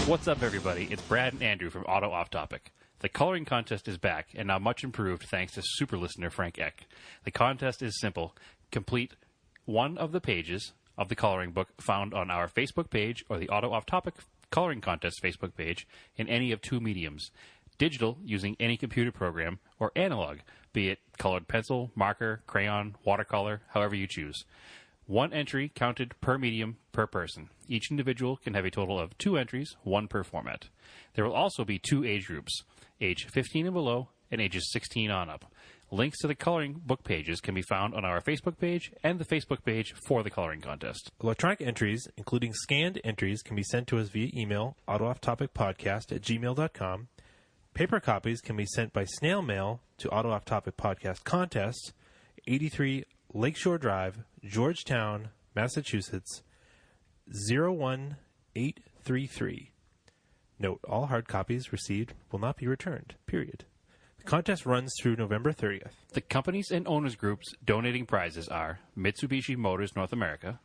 What's up, everybody? It's Brad and Andrew from Auto Off Topic. The coloring contest is back, and now much improved thanks to super listener Frank Eck. The contest is simple. Complete one of the pages of the coloring book found on our Facebook page or the Auto Off Topic Coloring Contest Facebook page in any of two mediums. Digital, using any computer program, or analog, be it colored pencil, marker, crayon, watercolor, however you choose. One entry counted per medium per person. Each individual can have a total of 2 entries, one per format. There will also be 2 age groups, age 15 and below and ages 16 on up. Links to the coloring book pages can be found on our Facebook page and the Facebook page for the coloring contest. Electronic entries, including scanned entries, can be sent to us via email, autoofftopicpodcast@gmail.com. Paper copies can be sent by snail mail to Auto Off Topic Podcast Contest, 83 Lakeshore Drive, Georgetown, Massachusetts, 01833. Note, all hard copies received will not be returned, period. The contest runs through November 30th. The companies and owners groups donating prizes are Mitsubishi Motors North America,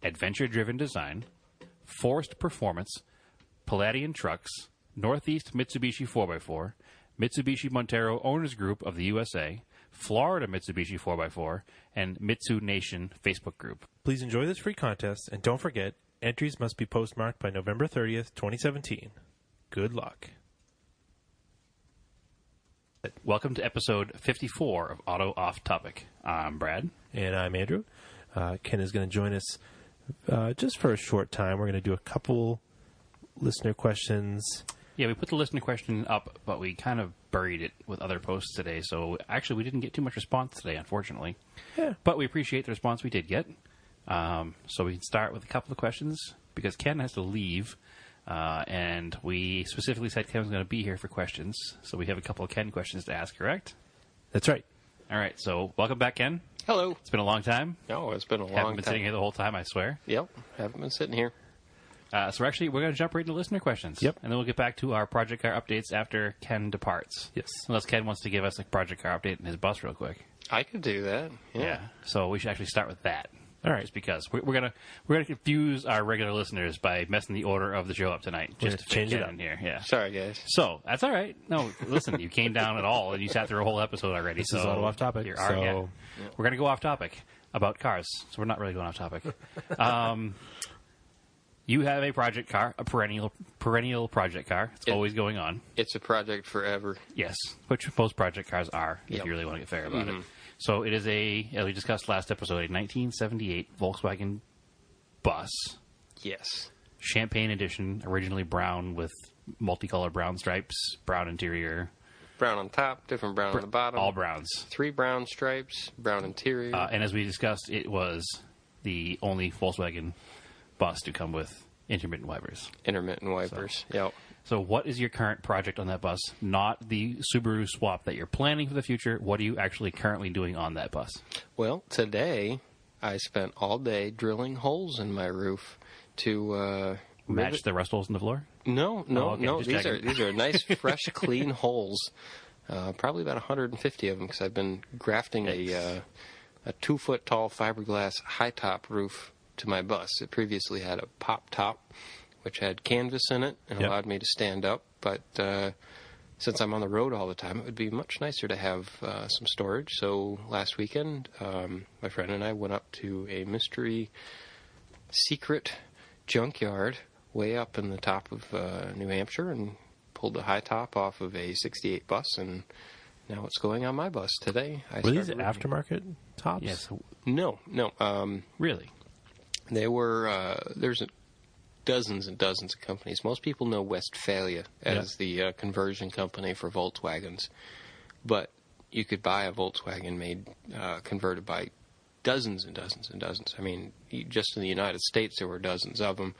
Adventure Driven Design, Forest Performance, Palladian Trucks, Northeast Mitsubishi 4x4, Mitsubishi Montero Owners Group of the USA, Florida Mitsubishi 4x4, and Mitsu Nation Facebook group. Please enjoy this free contest, and don't forget, entries must be postmarked by November 30th, 2017. Good luck. Welcome to episode 54 of Auto Off Topic. I'm Brad. And I'm Andrew. Ken is going to join us just for a short time. We're going to do a couple listener questions. Yeah, we put the listener question up, but we kind of buried it with other posts today. So actually, we didn't get too much response today, unfortunately. Yeah. But we appreciate the response we did get. So we can start with a couple of questions because Ken has to leave. And we specifically said Ken was going to be here for questions. So we have a couple of Ken questions to ask, correct? That's right. All right. So welcome back, Ken. Hello. It's been a long time. No, it's been a long Haven't been time. sitting here the whole time, I swear. Yep, haven't been sitting here. So we're going to jump right into listener questions. Yep. And then we'll get back to our project car updates after Ken departs. Yes. Unless Ken wants to give us a project car update in his bus real quick. I could do that. Yeah. So we should actually start with that. All right. Just because we're gonna confuse our regular listeners by messing the order of the show up tonight. We're Just to gonna change fit it Ken up. in here. Yeah. Sorry, guys. So that's all right. No, listen, you came down at all, and you sat through a whole episode already. This so is Auto Off Topic, We're so- going to go off topic about cars. So we're not really going off topic. You have a project car, a perennial project car. It's always going on. It's a project forever. Yes, which most project cars are, if Yep. you really want to get fair about it. So it is as we discussed last episode, a 1978 Volkswagen bus. Yes. Champagne edition, originally brown with multicolored brown stripes, brown interior. Brown on top, different brown on the bottom. All browns. 3 brown stripes, brown interior. And as we discussed, it was the only Volkswagen bus to come with intermittent wipers. Intermittent wipers. Yep. So what is your current project on that bus? Not the Subaru swap that you're planning for the future. What are you actually currently doing on that bus? Well, today I spent all day drilling holes in my roof to Match the rust holes in the floor? No. Okay, just These checking. are nice, fresh, clean holes. Probably about 150 of them because I've been grafting a 2-foot tall fiberglass high top roof to my bus. It previously had a pop top, which had canvas in it and allowed me to stand up. But since I'm on the road all the time, it would be much nicer to have some storage. So last weekend, my friend and I went up to a mystery secret junkyard way up in the top of New Hampshire and pulled the high top off of a 68 bus, and now it's going on my bus today. Were these aftermarket tops? Yes. No. Really? They were, there's dozens and dozens of companies. Most people know Westphalia as the conversion company for Volkswagens, but you could buy a Volkswagen made, converted by dozens and dozens and dozens. I mean, just in the United States there were dozens of them.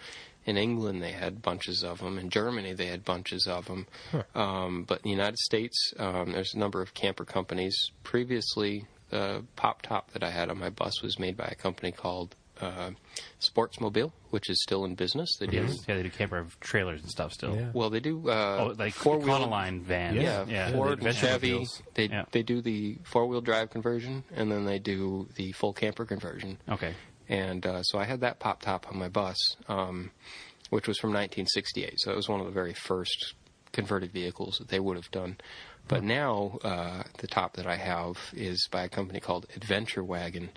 In England they had bunches of them. In Germany they had bunches of them. But in the United States, there's a number of camper companies. Previously, the pop top that I had on my bus was made by a company called Sportsmobile, which is still in business. They do. Yeah, they do camper trailers and stuff still. Yeah. Well, they do Like four-wheel Econoline vans. Yeah, Ford and Chevy. automobiles. They do the 4-wheel drive conversion, and then they do the full camper conversion. Okay. And so I had that pop top on my bus. which was from 1968. So it was one of the very first converted vehicles that they would have done. But now the top that I have is by a company called Adventure Wagon,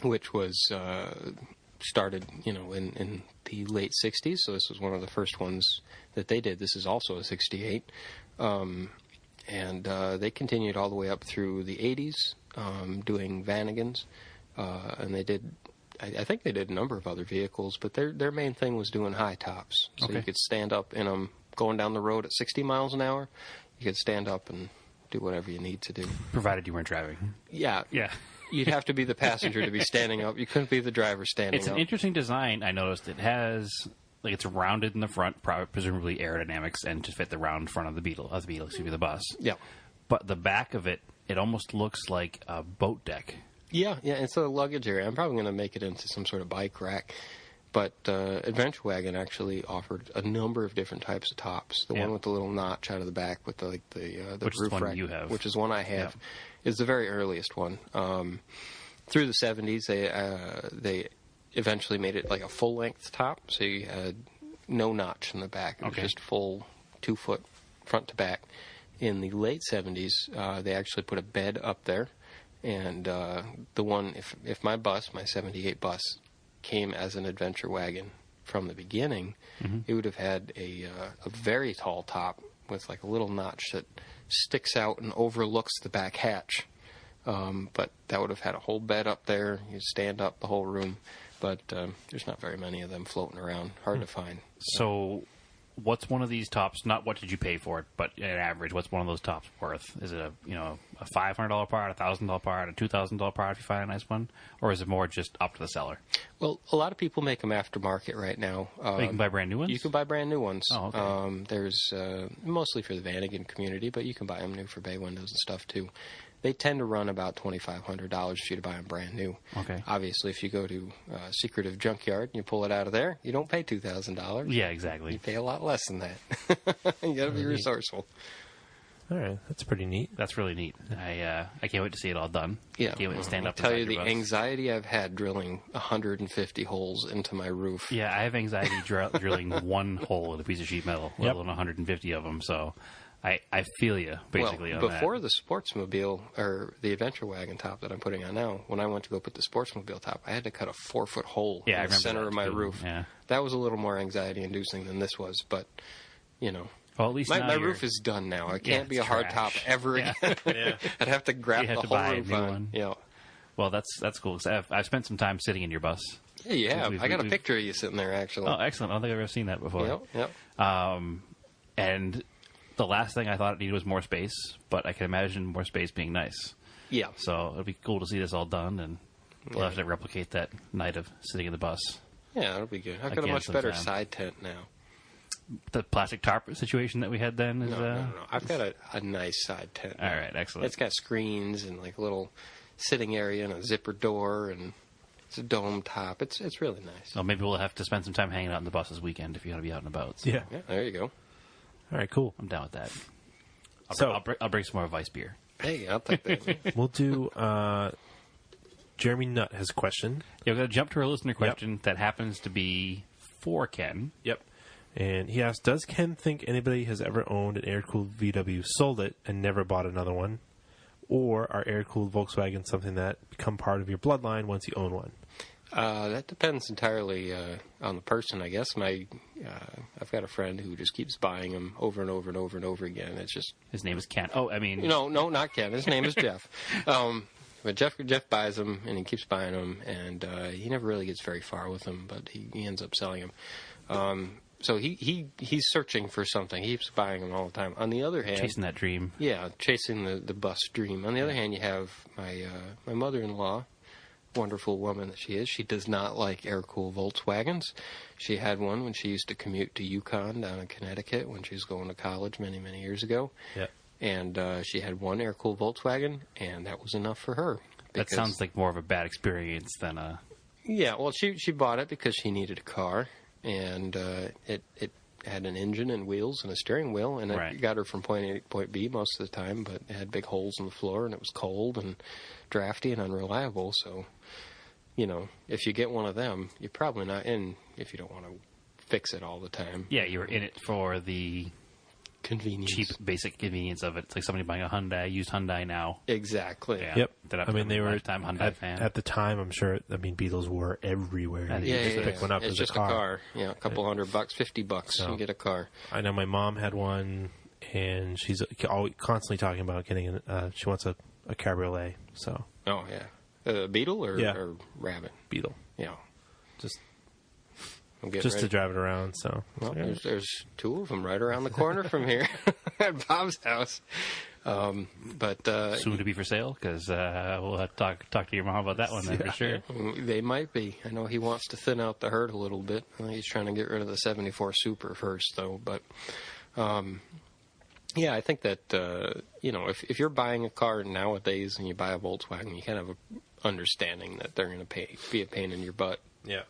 which was started, in the late 60s. So this was one of the first ones that they did. This is also a 68. And they continued all the way up through the 80s doing Vanagons. And they did, I think they did a number of other vehicles, but their main thing was doing high tops. So you could stand up in them going down the road at 60 miles an hour. You could stand up and do whatever you need to do. Provided you weren't driving. Yeah. Yeah. You'd have to be the passenger to be standing up. You couldn't be the driver standing up. It's an interesting design. I noticed it has, it's rounded in the front, presumably aerodynamics, and to fit the round front of the the bus. Yeah. But the back of it almost looks like a boat deck. Yeah, it's a luggage area. I'm probably going to make it into some sort of bike rack. But Adventure Wagon actually offered a number of different types of tops. The one with the little notch out of the back with the which roof is one rack, you have. which is one I have, is the very earliest one. Through the 70s, they eventually made it like a full-length top, so you had no notch in the back. It was just full 2-foot front to back. In the late 70s, they actually put a bed up there, and the one, if my bus, my 78 bus, came as an Adventure Wagon from the beginning, it would have had a very tall top with like a little notch that sticks out and overlooks the back hatch. But that would have had a whole bed up there. You'd stand up the whole room. But there's not very many of them floating around. Hard to find. So what's one of these tops? Not what did you pay for it, but on average, what's one of those tops worth? Is it a $500 part, a $1,000 part, a $2,000 part if you find a nice one, or is it more just up to the seller? Well, a lot of people make them aftermarket right now. You can buy brand new ones. You can buy brand new ones. Oh, okay. There's mostly for the Vanagon community, but you can buy them new for bay windows and stuff too. They tend to run about $2,500 for you to buy them brand new. Okay. Obviously, if you go to Secretive Junkyard and you pull it out of there, you don't pay $2,000. Yeah, exactly. You pay a lot less than that. You got to be resourceful. All right, that's pretty neat. That's really neat. I can't wait to see it all done. Yeah. Can't wait to stand up. I'll tell you inside the your bus. anxiety I've had drilling 150 holes into my roof. Yeah, I have anxiety drilling one hole in a piece of sheet metal, let alone 150 of them. So I feel you, basically, on before that. the Sportsmobile, or the Adventure Wagon top that I'm putting on now, when I went to go put the Sportsmobile top, I had to cut a 4-foot hole Yeah, I in the remember center that of my too. roof. Yeah. That was a little more anxiety-inducing than this was, but, Well, at least my now roof is done now. It can't be a it's hard trash. top ever Yeah. again. I'd have to grab You have the to whole buy a roof new on. one. Yeah. Well, that's cool. 'Cause I've spent some time sitting in your bus. Yeah, you have. I got a we've- picture of you sitting there, actually. Oh, excellent. I don't think I've ever seen that before. Yep. And the last thing I thought it needed was more space, but I can imagine more space being nice. Yeah. So it'll be cool to see this all done, and we'll have to replicate that night of sitting in the bus. Yeah, that'll be good. I've got a Again, much better sometime. side tent now. The plastic tarp situation that we had then is... No. I've got a nice side tent now. All right, excellent. It's got screens and like a little sitting area and a zipper door, and it's a dome top. It's really nice. Well, maybe we'll have to spend some time hanging out in the bus this weekend if you want to be out and about. So Yeah. Yeah, there you go. All right, cool. I'm down with that. I'll bring some more Vice beer. Hey, I'll take that. We'll do. Jeremy Nutt has a question. Yeah, we're going to jump to our listener question that happens to be for Ken. Yep. And he asks, does Ken think anybody has ever owned an air-cooled VW, sold it, and never bought another one? Or are air-cooled Volkswagens something that become part of your bloodline once you own one? That depends entirely on the person, I guess. I've got a friend who just keeps buying them over and over and over and over again. It's just... His name is Ken. Oh, I mean... No, not Ken. His name is Jeff. But Jeff buys them, and he keeps buying them, and he never really gets very far with them, but he ends up selling them. So he's searching for something. He keeps buying them all the time. On the other hand... Chasing that dream. Yeah, chasing the bus dream. On the other hand, you have my mother-in-law, wonderful woman that she is. She does not like air-cooled Volkswagens. She had one when she used to commute to Yukon down in Connecticut when she was going to college many, many years ago. Yeah. And she had one air-cooled Volkswagen, and that was enough for her. That sounds like more of a bad experience than a... Yeah, well, she bought it because she needed a car, and it had an engine and wheels and a steering wheel, and it got her from point A to point B most of the time, but it had big holes in the floor, and it was cold and drafty and unreliable, so... if you get one of them, you're probably not in if you don't want to fix it all the time. Yeah, you were in it for the Convenience. cheap, basic convenience of it. It's like somebody buying a used Hyundai now. Exactly. Yeah. Yep. That I mean, they were lifetime Hyundai fan. at the time. I'm sure. I mean, Beetles were everywhere. Yeah, You just pick one up It's as just a car. Yeah, a couple $100, $50, So- you get a car. I know my mom had one, and she's always constantly talking about getting. She wants a cabriolet. So Oh yeah, Beetle or Rabbit? Beetle, Yeah, just I'm getting just ready. to drive it around. So Well, yeah. there's two of them right around the corner from here at Bob's house. But Soon to be for sale, because we'll have to talk to your mom about that one then for sure. they might be. I know he wants to thin out the herd a little bit. I think he's trying to get rid of the 74 Super first, though. But yeah, I think that if you're buying a car nowadays and you buy a Volkswagen, you kind of have an understanding that they're going to be a pain in your butt. Yeah.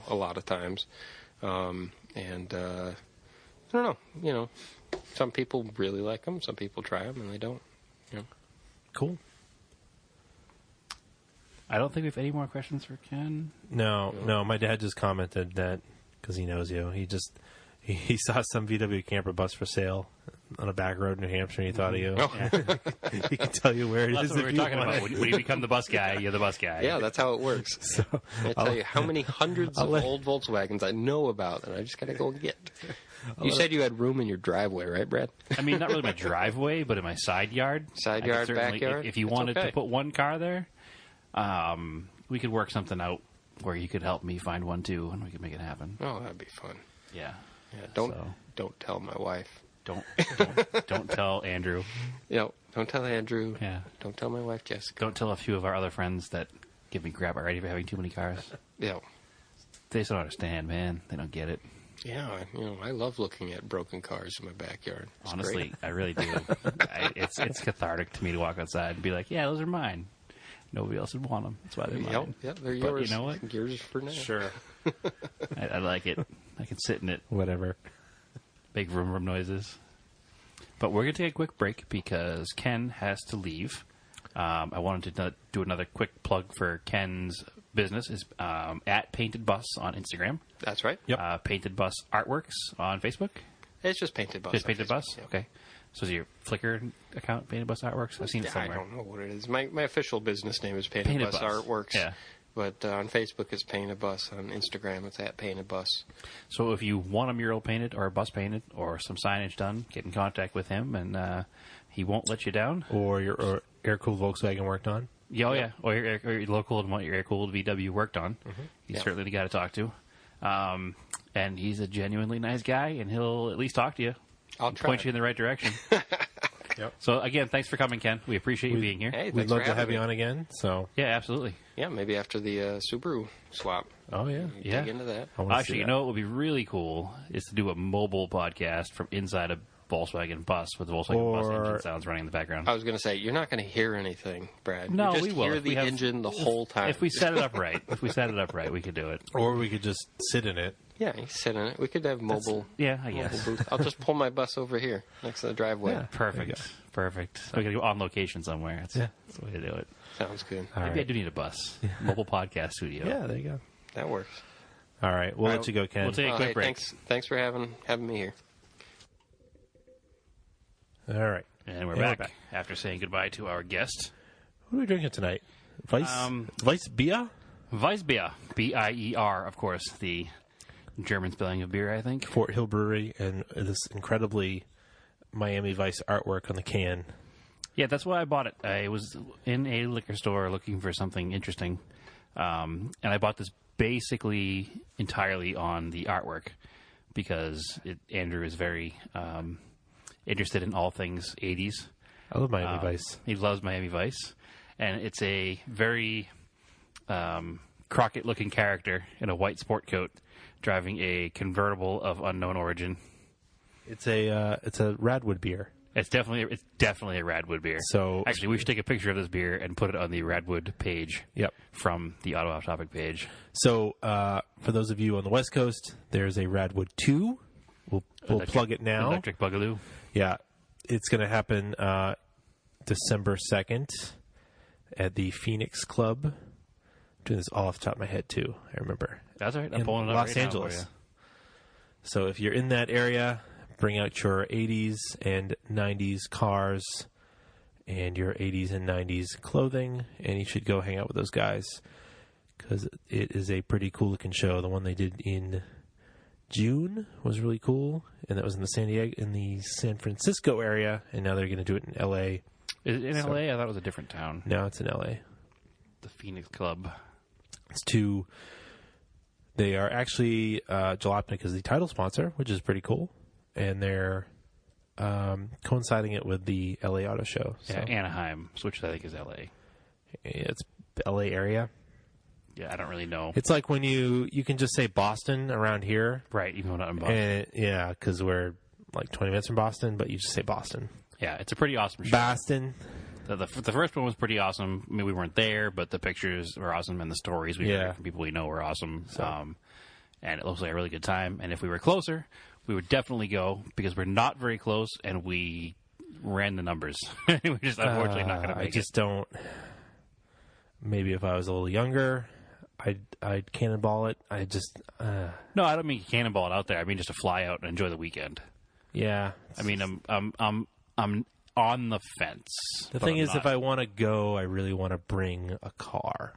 A lot of times. And I don't know, some people really like them, some people try them, and they don't. Cool. I don't think we have any more questions for Ken. No. My dad just commented that because he knows you. He saw some VW camper bus for sale on a back road in New Hampshire, and he thought of you. Oh. He can tell you where it That's is what we if were you talking want about. it. When you become the bus guy, you're the bus guy. Yeah, that's how it works. So I tell you how many hundreds of let- old Volkswagens I know about, and I just got to go get. You said you had room in your driveway, right, Brad? I mean, not really my driveway, but in my side yard. Side I could yard, certainly- backyard? If you That's wanted okay. to put one car there, we could work something out where you could help me find one too, and we could make it happen. Oh, that'd be fun. Yeah. Yeah, So- don't tell my wife. Don't tell Andrew. Don't tell Andrew. Yeah. Don't tell my wife, Jessica. Don't tell a few of our other friends that give me crap already for having too many cars. Yeah. They just don't understand, man. They don't get it. Yeah, I love looking at broken cars in my backyard. It's Honestly, great. I really do. It's cathartic to me to walk outside and be like, yeah, those are mine. Nobody else would want them. That's why they're mine. Yep, they're But yours. you know what? Yours for now. Sure. I like it. I can sit in it, Whatever. make vroom noises. But we're going to take a quick break because Ken has to leave. I wanted to do another quick plug for Ken's business. Is at Painted Bus on Instagram. That's right. Yep. Painted Bus Artworks on Facebook. It's just Painted Bus. Just on Painted Facebook, Bus? yeah. Okay. So is your Flickr account Painted Bus Artworks? I've seen it Yeah, I somewhere. don't know what it is. My official business name is Painted, Painted Bus Bus. Artworks. Yeah. But on Facebook, it's Painted Bus. On Instagram, it's at Painted Bus. So if you want a mural painted or a bus painted or some signage done, get in contact with him, and he won't let you down. Or your air-cooled Volkswagen worked on. Yeah, oh yeah. Or your local and what your air-cooled VW worked on. He's Yeah. certainly the guy to talk to. And he's a genuinely nice guy, and he'll at least talk to you. I'll and try. point you in the right direction. Yep. So again, thanks for coming, Ken. We appreciate you being here. Hey, We'd thanks love for to have having you me. on again. So. Yeah, absolutely. Yeah, maybe after the Subaru swap. Oh yeah. Yeah. Dig into that. I wanna see Actually, you that. know what would be really cool is to do a mobile podcast from inside a Volkswagen bus with the Volkswagen bus Or- engine sounds running in the background. I was going to say, you're not going to hear anything, Brad. No, you just we will. hear If we the have- engine the whole time. If we set it up right, we could do it. Or we could just sit in it. Yeah, you sit in it. We could have mobile. Yeah, I mobile guess. booth. I'll just pull my bus over here next to the driveway. Yeah. Perfect. Perfect. So we got to go on location somewhere. That's the way to do it. Sounds good. All Maybe I right. do need a bus. Mobile podcast studio. Yeah, there you go. That works. All right, we'll let you go, Ken. We'll take a quick Hey, break. thanks for having me here. All right. And we're Yeah, we're back after saying goodbye to our guest, What are we drinking tonight? Weiss beer? Weissbier. Bier, of course, the German spelling of beer, I think. Fort Hill Brewery, and this incredibly Miami Vice artwork on the can. Yeah, that's why I bought it. I was in a liquor store looking for something interesting, and I bought this basically entirely on the artwork because Andrew is very interested in all things 80s. I love Miami Vice. He loves Miami Vice, and it's a very Crockett-looking character in a white sport coat driving a convertible of unknown origin. It's a Radwood beer. It's definitely a Radwood beer. So Actually, we should take a picture of this beer and put it on the Radwood page. Yep. From the Auto Off Topic page. So for those of you on the West Coast, there's a Radwood 2. We'll plug it now. Electric Boogaloo. Yeah, it's going to happen December 2nd at the Phoenix Club. doing this all off the top of my head, too. I remember. That's all right. I'm In pulling it up Los right now Angeles. for you. So if you're in that area, bring out your 80s and 90s cars and your 80s and 90s clothing, and you should go hang out with those guys because it is a pretty cool-looking show. The one they did in June was really cool, and that was in the San Francisco area, and now they're going to do it in L.A. Is it in L.A.? I thought it was a different town. Now it's in L.A. The Phoenix Club. They are actually, Jalopnik is the title sponsor, which is pretty cool, and they're coinciding it with the LA Auto Show. So. Yeah, Anaheim, which I think is L.A. It's LA area. Yeah, I don't really know. It's like when you can just say Boston around here. Right, even though not in Boston. And yeah, because we're like 20 minutes from Boston, but you just say Boston. Yeah, it's a pretty awesome show. Boston. The first one was pretty awesome. I mean, we weren't there, but the pictures were awesome, and the stories we heard from people we know were awesome. So. And it looks like a really good time. And if we were closer, we would definitely go, because we're not very close, and we ran the numbers. We're just unfortunately not going to make it. I just don't. Maybe if I was a little younger, I'd cannonball it. I just. No, I don't mean cannonball it out there. I mean just to fly out and enjoy the weekend. Yeah. I mean, I'm on the fence. The thing is, if I want to go, I really want to bring a car,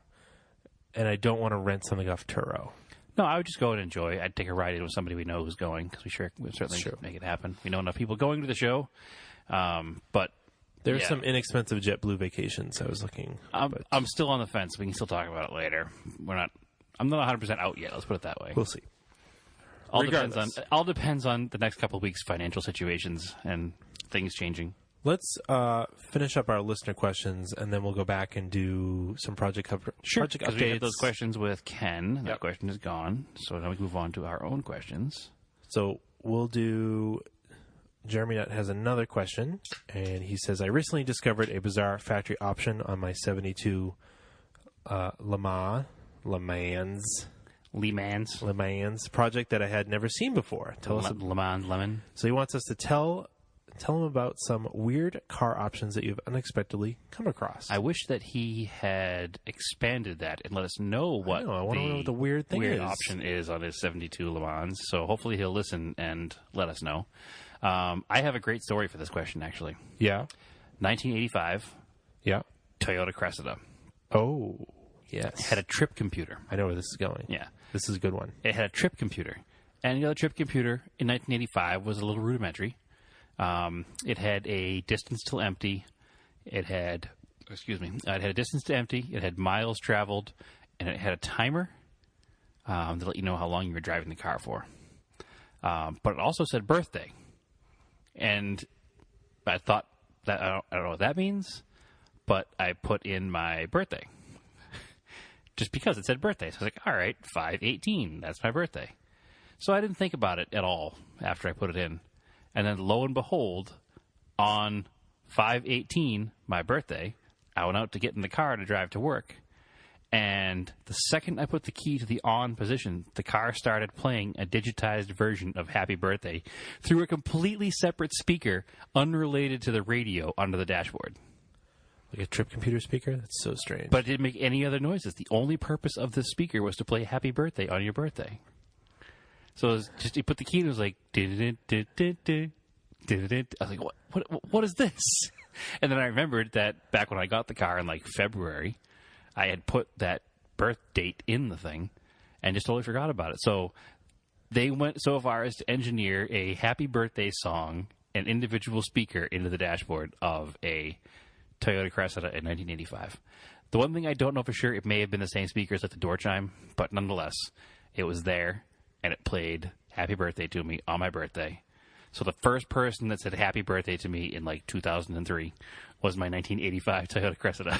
and I don't want to rent something off Turo. No, I would just go and enjoy. I'd take a ride in with somebody we know who's going, because we'd certainly make it happen. We know enough people going to the show, but there's some inexpensive JetBlue vacations I was looking. I'm still on the fence. We can still talk about it later. I'm not 100% out yet. Let's put it that way. We'll see. All depends on the next couple of weeks' financial situations and things changing. Let's finish up our listener questions, and then we'll go back and do some project Project updates. We had those questions with Ken. That question is gone. So now we move on to our own questions. So we'll do... Jeremy Nutt has another question, and he says, I recently discovered a bizarre factory option on my 72 Le Mans project that I had never seen before. Le Mans Lemon. So he wants us to tell him about some weird car options that you've unexpectedly come across. I wish that he had expanded that and let us know what I want to know what the weird option is on his 72 Le Mans. So hopefully he'll listen and let us know. I have a great story for this question, actually. Yeah. 1985. Yeah. Toyota Cressida. Oh, yes. Had a trip computer. I know where this is going. Yeah. This is a good one. It had a trip computer. And the other trip computer in 1985 was a little rudimentary. It had a distance till empty. It had a distance to empty. It had miles traveled, and it had a timer to let you know how long you were driving the car for. But it also said birthday, and I thought that I don't know what that means, but I put in my birthday just because it said birthday. So I was like, all right, 5/18, that's my birthday. So I didn't think about it at all after I put it in. And then, lo and behold, on 5/18, my birthday, I went out to get in the car to drive to work. And the second I put the key to the on position, the car started playing a digitized version of Happy Birthday through a completely separate speaker unrelated to the radio under the dashboard. Like a trip computer speaker? That's so strange. But it didn't make any other noises. The only purpose of this speaker was to play Happy Birthday on your birthday. So it was just, you put the key and it was like, I was like, what is this? And then I remembered that back when I got the car in like February, I had put that birth date in the thing and just totally forgot about it. So they went so far as to engineer a happy birthday song, an individual speaker into the dashboard of a Toyota Cressida in 1985. The one thing I don't know for sure, it may have been the same speakers at the door chime, but nonetheless, it was there. And it played Happy Birthday to me on my birthday. So the first person that said Happy Birthday to me in like 2003 was my 1985 Toyota Cressida.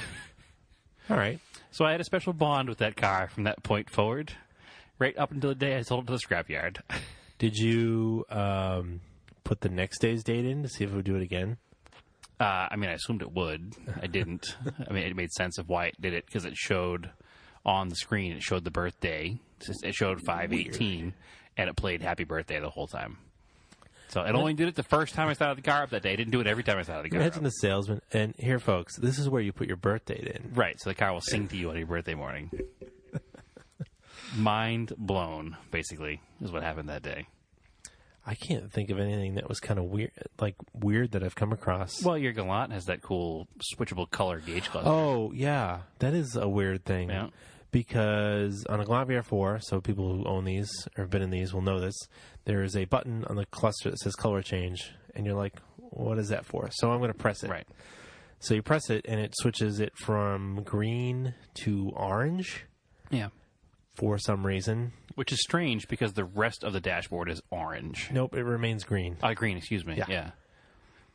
All right. So I had a special bond with that car from that point forward, right up until the day I sold it to the scrapyard. Did you put the next day's date in to see if it would do it again? I mean, I assumed it would. I didn't. I mean, it made sense of why it did it, because it showed on the screen, it showed the birthday. It showed 5/18, and it played Happy Birthday the whole time. So it only did it the first time I started the car up that day. It didn't do it every time I started the car Imagine the salesman. And here, folks, this is where you put your birth date in. Right, so the car will sing to you on your birthday morning. mind blown, basically, is what happened that day. I can't think of anything that was kind of weird that I've come across. Well, your Galant has that cool switchable color gauge cluster. Oh, yeah. That is a weird thing. Yeah. Because on a Galant VR4, so people who own these or have been in these will know this, there is a button on the cluster that says color change. And you're like, what is that for? So I'm going to press it. Right. So you press it, and it switches it from green to orange. Yeah. For some reason. Which is strange because the rest of the dashboard is orange. Nope, it remains green. Green, excuse me. Yeah. Yeah.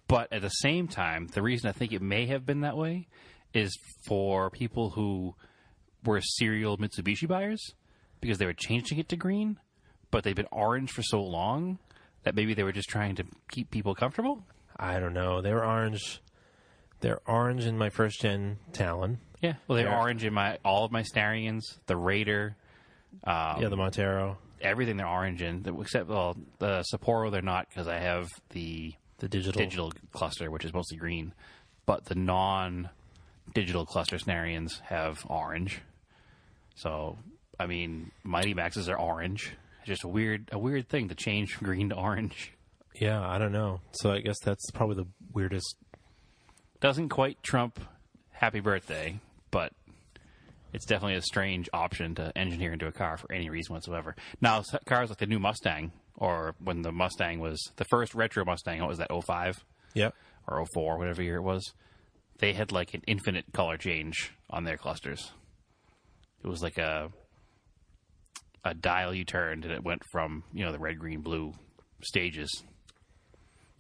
But at the same time, the reason I think it may have been that way is for people who were serial Mitsubishi buyers because they were changing it to green, but they've been orange for so long that maybe they were just trying to keep people comfortable. I don't know. They were orange. They're orange in my first gen Talon. Yeah. Well, they're orange in all of my Starions, the Raider. The Montero. Everything they're orange in, except the Sapporo they're not because I have the digital cluster, which is mostly green. But the non-digital cluster Snarians have orange. So, I mean, Mighty Maxes are orange. It's just a weird thing to change from green to orange. Yeah, I don't know. So I guess that's probably the weirdest. Doesn't quite trump Happy Birthday, but it's definitely a strange option to engineer into a car for any reason whatsoever. Now, cars like the new Mustang, or when the Mustang was the first retro Mustang, what was that, 05? Yep. Or 04, whatever year it was, they had like an infinite color change on their clusters. It was like a dial you turned, and it went from, the red, green, blue stages.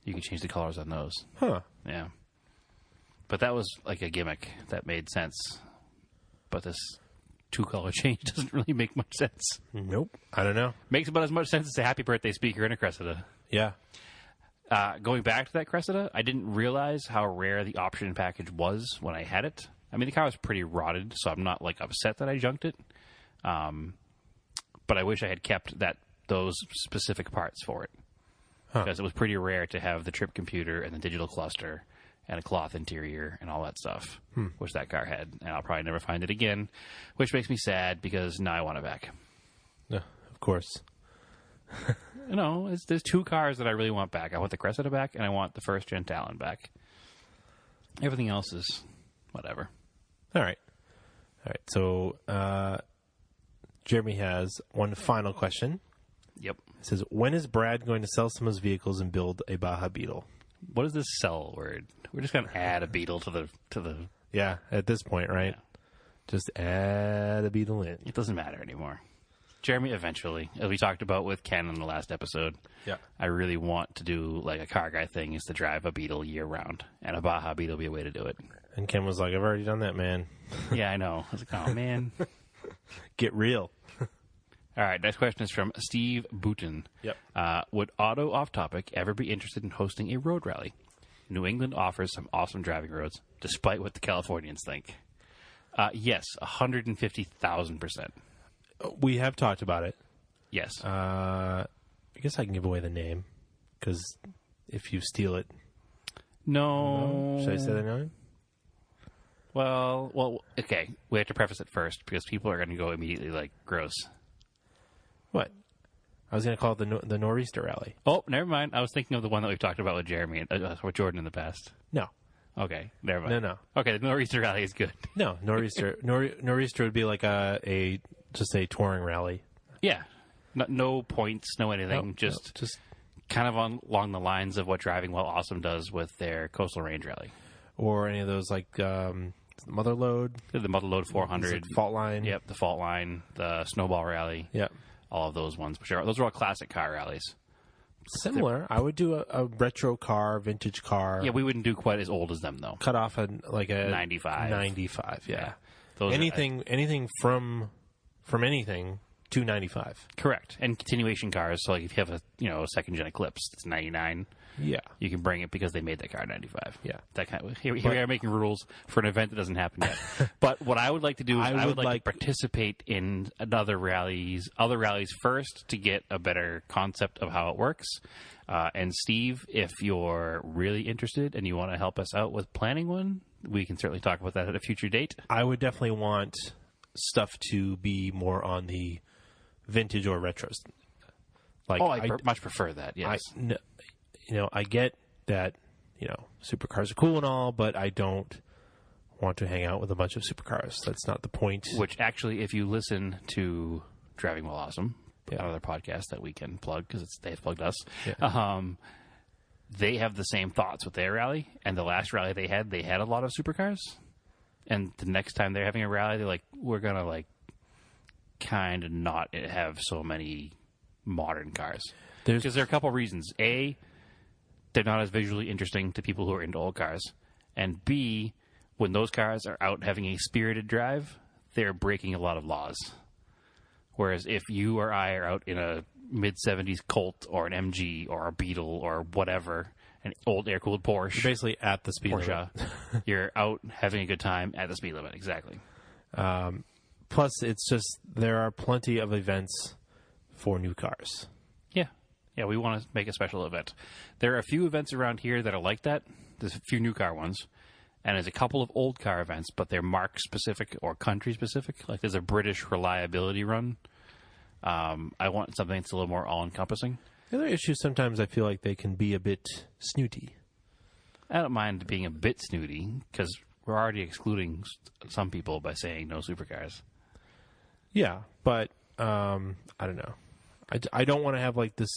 You could change the colors on those. Huh. Yeah. But that was like a gimmick that made sense. But this two-color change doesn't really make much sense. Nope. I don't know. Makes about as much sense as a Happy Birthday speaker in a Cressida. Yeah. Going back to that Cressida, I didn't realize how rare the option package was when I had it. I mean, the car was pretty rotted, so I'm not like upset that I junked it. But I wish I had kept those specific parts for it. Because it was pretty rare to have the trip computer and the digital cluster and a cloth interior and all that stuff, which that car had. And I'll probably never find it again, which makes me sad because now I want it back. Yeah, of course. There's two cars that I really want back. I want the Cressida back, and I want the first gen Talon back. Everything else is whatever. All right. So Jeremy has one final question. Yep. It says, when is Brad going to sell some of his vehicles and build a Baja Beetle? What is this sell word? We're just going to add a Beetle to the. Yeah, at this point, right? Yeah. Just add a Beetle in. It doesn't matter anymore. Jeremy, eventually, as we talked about with Ken in the last episode, yeah, I really want to do like a car guy thing is to drive a Beetle year round, and a Baja Beetle be a way to do it. And Ken was like, I've already done that, man. Yeah, I know. I was like, oh, man. Get real. All right, next question is from Steve Booton. Yep. Would Auto Off Topic ever be interested in hosting a road rally? New England offers some awesome driving roads, despite what the Californians think. Yes, 150,000%. We have talked about it. Yes. I guess I can give away the name, because if you steal it... No. Should I say the name? Well, okay. We have to preface it first, because people are going to go immediately like, gross. What? I was going to call it the Nor'easter Rally. Oh, never mind. I was thinking of the one that we've talked about with Jeremy and with Jordan in the past. No. Okay, never mind. No. Okay, the Nor'easter Rally is good. No, Nor'easter Nor'easter would be like just a touring rally. Yeah. No points, no anything. Just kind of along the lines of what Driving While Awesome does with their Coastal Range Rally. Or any of those like Motherload. The Motherload 400. Fault Line. Yep, the Fault Line, the Snowball Rally. Yep. All of those ones. Those are all classic car rallies. Similar. I would do a retro car, vintage car. Yeah, we wouldn't do quite as old as them, though. Cut off a 95. 95, yeah. Those anything from anything to 95. Correct. And continuation cars. So, like, if you have a second gen Eclipse that's 99, yeah, you can bring it because they made that car in 95. Yeah, that kind of. Here we are making rules for an event that doesn't happen yet. But what I would like to do is I would like to participate in other rallies first to get a better concept of how it works. And Steve, if you're really interested and you want to help us out with planning one, we can certainly talk about that at a future date. I would definitely want stuff to be more on the vintage or retros. Like, I much prefer that. Yes. I get that, supercars are cool and all, but I don't want to hang out with a bunch of supercars. That's not the point. Which actually, if you listen to Driving While Awesome, another podcast that we can plug because they've plugged us, they have the same thoughts with their rally. And the last rally they had a lot of supercars. And the next time they're having a rally, they're like, we're going to like kind of not have so many modern cars. Because there are a couple of reasons. A, they're not as visually interesting to people who are into old cars. And B, when those cars are out having a spirited drive, they're breaking a lot of laws. Whereas if you or I are out in a mid-70s Colt or an MG or a Beetle or whatever, an old air-cooled Porsche. You're basically at the speed limit. You're out having a good time at the speed limit, exactly. Plus, it's just, there are plenty of events for new cars. Yeah, we want to make a special event. There are a few events around here that are like that. There's a few new car ones. And there's a couple of old car events, but they're marque-specific or country-specific. Like there's a British reliability run. I want something that's a little more all-encompassing. The other issue, sometimes I feel like they can be a bit snooty. I don't mind being a bit snooty, because we're already excluding some people by saying no supercars. Yeah, but I don't know. I don't want to have like this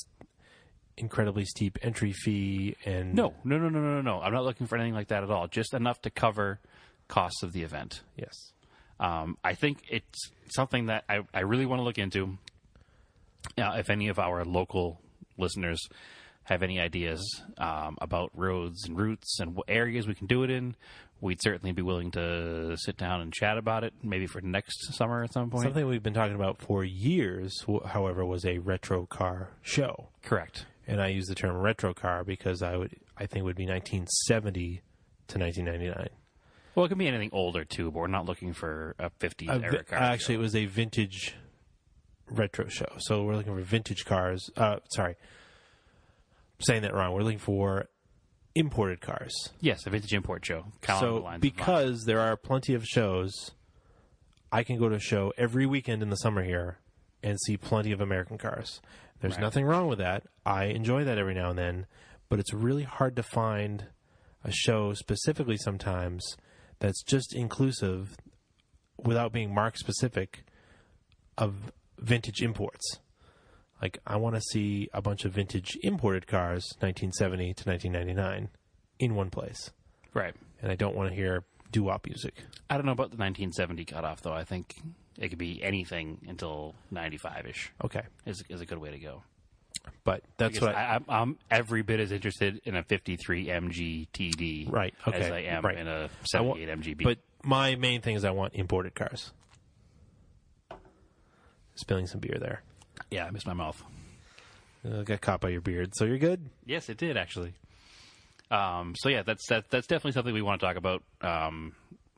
incredibly steep entry fee and... No. I'm not looking for anything like that at all. Just enough to cover costs of the event. Yes. I think it's something that I really want to look into. If any of our local listeners have any ideas about roads and routes and what areas we can do it in, we'd certainly be willing to sit down and chat about it, maybe for next summer at some point. Something we've been talking about for years, however, was a retro car show. Correct. And I use the term retro car because I think it would be 1970 to 1999. Well, it can be anything older too, but we're not looking for a 50s era car. Actually, it was a vintage retro show. So we're looking for vintage cars. Sorry, I'm saying that wrong. We're looking for imported cars. Yes, a vintage import show. So because there are plenty of shows, I can go to a show every weekend in the summer here and see plenty of American cars. There's nothing wrong with that. I enjoy that every now and then, but it's really hard to find a show specifically sometimes that's just inclusive without being marque specific of vintage imports. Like, I want to see a bunch of vintage imported cars, 1970 to 1999, in one place. Right. And I don't want to hear doo-wop music. I don't know about the 1970 cutoff, though. I think it could be anything until 95-ish. Okay. Is a good way to go. But that's because what I'm every bit as interested in a 53 MG TD as I am in a 78 MGB. But my main thing is I want imported cars. Spilling some beer there. Yeah, I missed my mouth. Got caught by your beard, so you're good? Yes, it did, actually. So yeah, that's definitely something we want to talk about.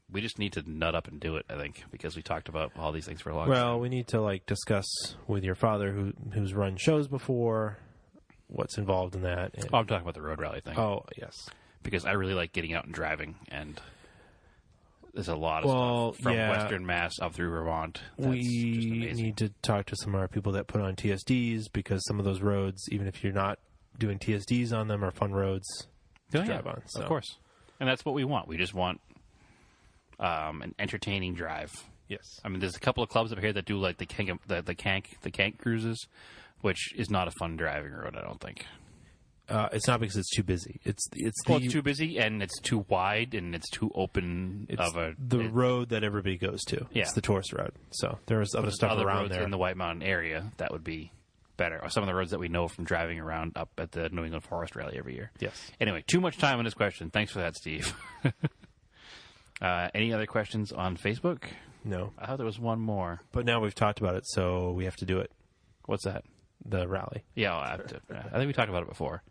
We just need to nut up and do it, I think, because we talked about all these things for a long time. Well, we need to discuss with your father, who's run shows before, what's involved in that. And... I'm talking about the road rally thing. Oh, yes. Because I really like getting out and driving, and there's a lot of stuff from Western Mass up through Vermont. That's we need to talk to some of our people that put on TSDs, because some of those roads, even if you're not doing TSDs on them, are fun roads to drive on. So. Of course. And that's what we want. We just want an entertaining drive. Yes. I mean, there's a couple of clubs up here that do like the Kank cruises, which is not a fun driving road, I don't think. It's not because it's too busy. It's too busy and it's too wide and it's too open. It's the road that everybody goes to. Yeah. It's the tourist road. So there's other stuff around roads there in the White Mountain area that would be better, or some of the roads that we know from driving around up at the New England Forest Rally every year. Yes. Anyway, too much time on this question. Thanks for that, Steve. Any other questions on Facebook? No. I thought there was one more. But now we've talked about it, so we have to do it. What's that? The rally. Yeah, I think we talked about it before.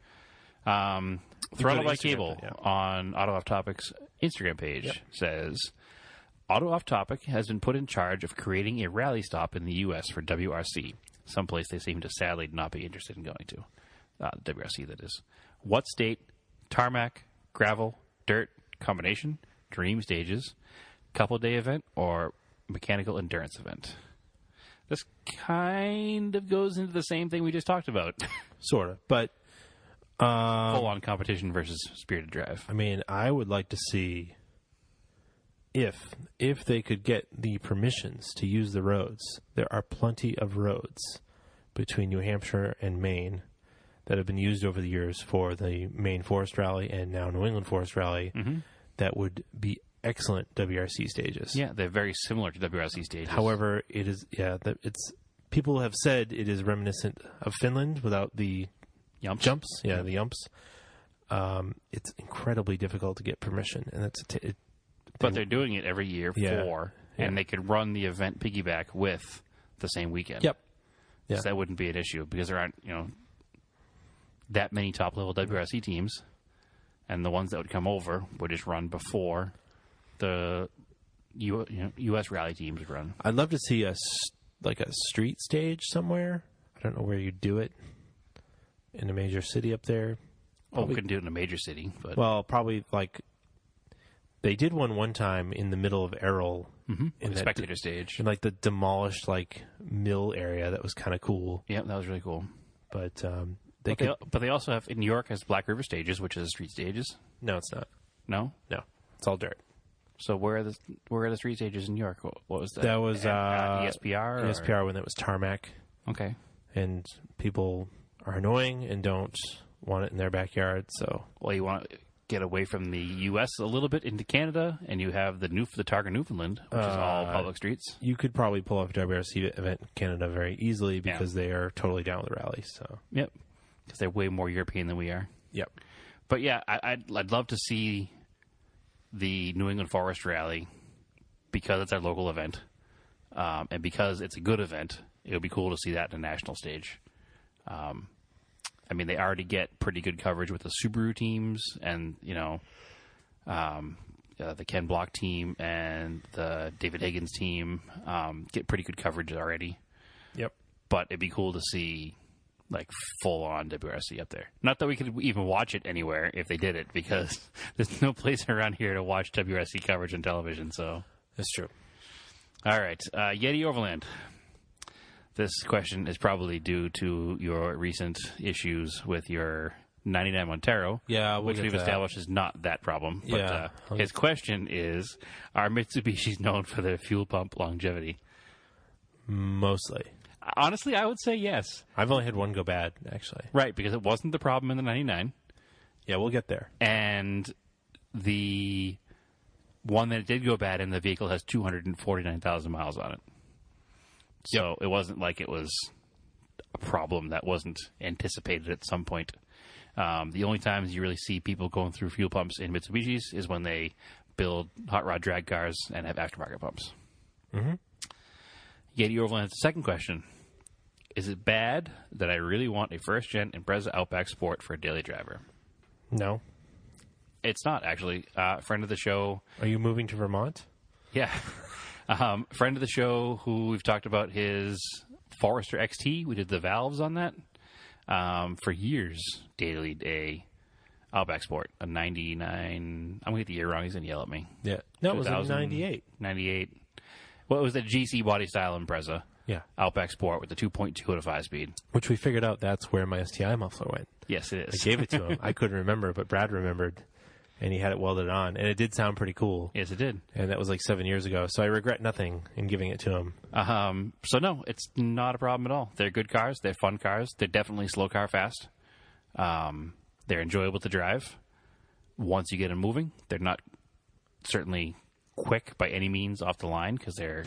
Throttle by Cable on Auto Off Topic's Instagram page says, Auto Off Topic has been put in charge of creating a rally stop in the U.S. for WRC, someplace they seem to sadly not be interested in going to. The WRC, that is. What state? Tarmac, gravel, dirt, combination, dream stages, couple-day event, or mechanical endurance event? This kind of goes into the same thing we just talked about. Sort of. But Full-on competition versus spirited drive. I mean, I would like to see if they could get the permissions to use the roads. There are plenty of roads between New Hampshire and Maine that have been used over the years for the Maine Forest Rally and now New England Forest Rally that would be excellent WRC stages. Yeah, they're very similar to WRC stages. However, it is it's people have said it is reminiscent of Finland without the jumps. Yeah, the yumps. It's incredibly difficult to get permission, and but they're doing it every year and they could run the event piggyback with the same weekend. Yep. Yeah. So that wouldn't be an issue because there aren't, that many top-level WRC teams, and the ones that would come over would just run before the U.S. rally teams would run. I'd love to see a street stage somewhere. I don't know where you'd do it. In a major city up there. We couldn't do it in a major city. But well, probably they did one time in the middle of Errol. In the spectator stage. In the demolished mill area. That was kind of cool. Yeah, that was really cool. But they also have, in New York, has Black River stages, which is street stages. No, it's not. No? No. It's all dirt. So where are the street stages in New York? What was that? That was ESPR? ESPR when that was tarmac. Okay. And people are annoying and don't want it in their backyard, so... Well, you want to get away from the U.S. a little bit into Canada, and you have the Targa Newfoundland, which is all public streets. You could probably pull off a WRC event in Canada very easily because they are totally down with the rally, so... Yep. Because they're way more European than we are. Yep. But yeah, I'd love to see the New England Forest Rally because it's our local event, and because it's a good event. It would be cool to see that in a national stage. I mean, they already get pretty good coverage with the Subaru teams and, the Ken Block team and the David Higgins team get pretty good coverage already. Yep. But it'd be cool to see, full-on WRC up there. Not that we could even watch it anywhere if they did it, because there's no place around here to watch WRC coverage on television, so... That's true. All right. Yeti Overland. This question is probably due to your recent issues with your 99 Montero, which we've established is not that problem. But his question is, are Mitsubishis known for their fuel pump longevity? Mostly. Honestly, I would say yes. I've only had one go bad, actually. Right, because it wasn't the problem in the 99. Yeah, we'll get there. And the one that did go bad in the vehicle has 249,000 miles on it. So it wasn't like it was a problem that wasn't anticipated at some point. The only times you really see people going through fuel pumps in Mitsubishis is when they build hot rod drag cars and have aftermarket pumps. Mm-hmm. Yeti Overland's second question. Is it bad that I really want a first-gen Impreza Outback Sport for a daily driver? No. It's not, actually. Friend of the show... Are you moving to Vermont? Yeah. Friend of the show who we've talked about his Forester XT. We did the valves on that. For years, daily a Outback Sport, a 99... I'm going to get the year wrong. He's going to yell at me. Yeah. No, it was a 98. 98. Well, it was the GC body style Impreza. Yeah. Outback Sport with the 2.2 at a 5-speed. Which we figured out that's where my STI muffler went. Yes, it is. I gave it to him. I couldn't remember, but Brad remembered. And he had it welded on. And it did sound pretty cool. Yes, it did. And that was 7 years ago. So I regret nothing in giving it to him. So, no, it's not a problem at all. They're good cars. They're fun cars. They're definitely slow car fast. They're enjoyable to drive. Once you get them moving, they're not certainly quick by any means off the line because they're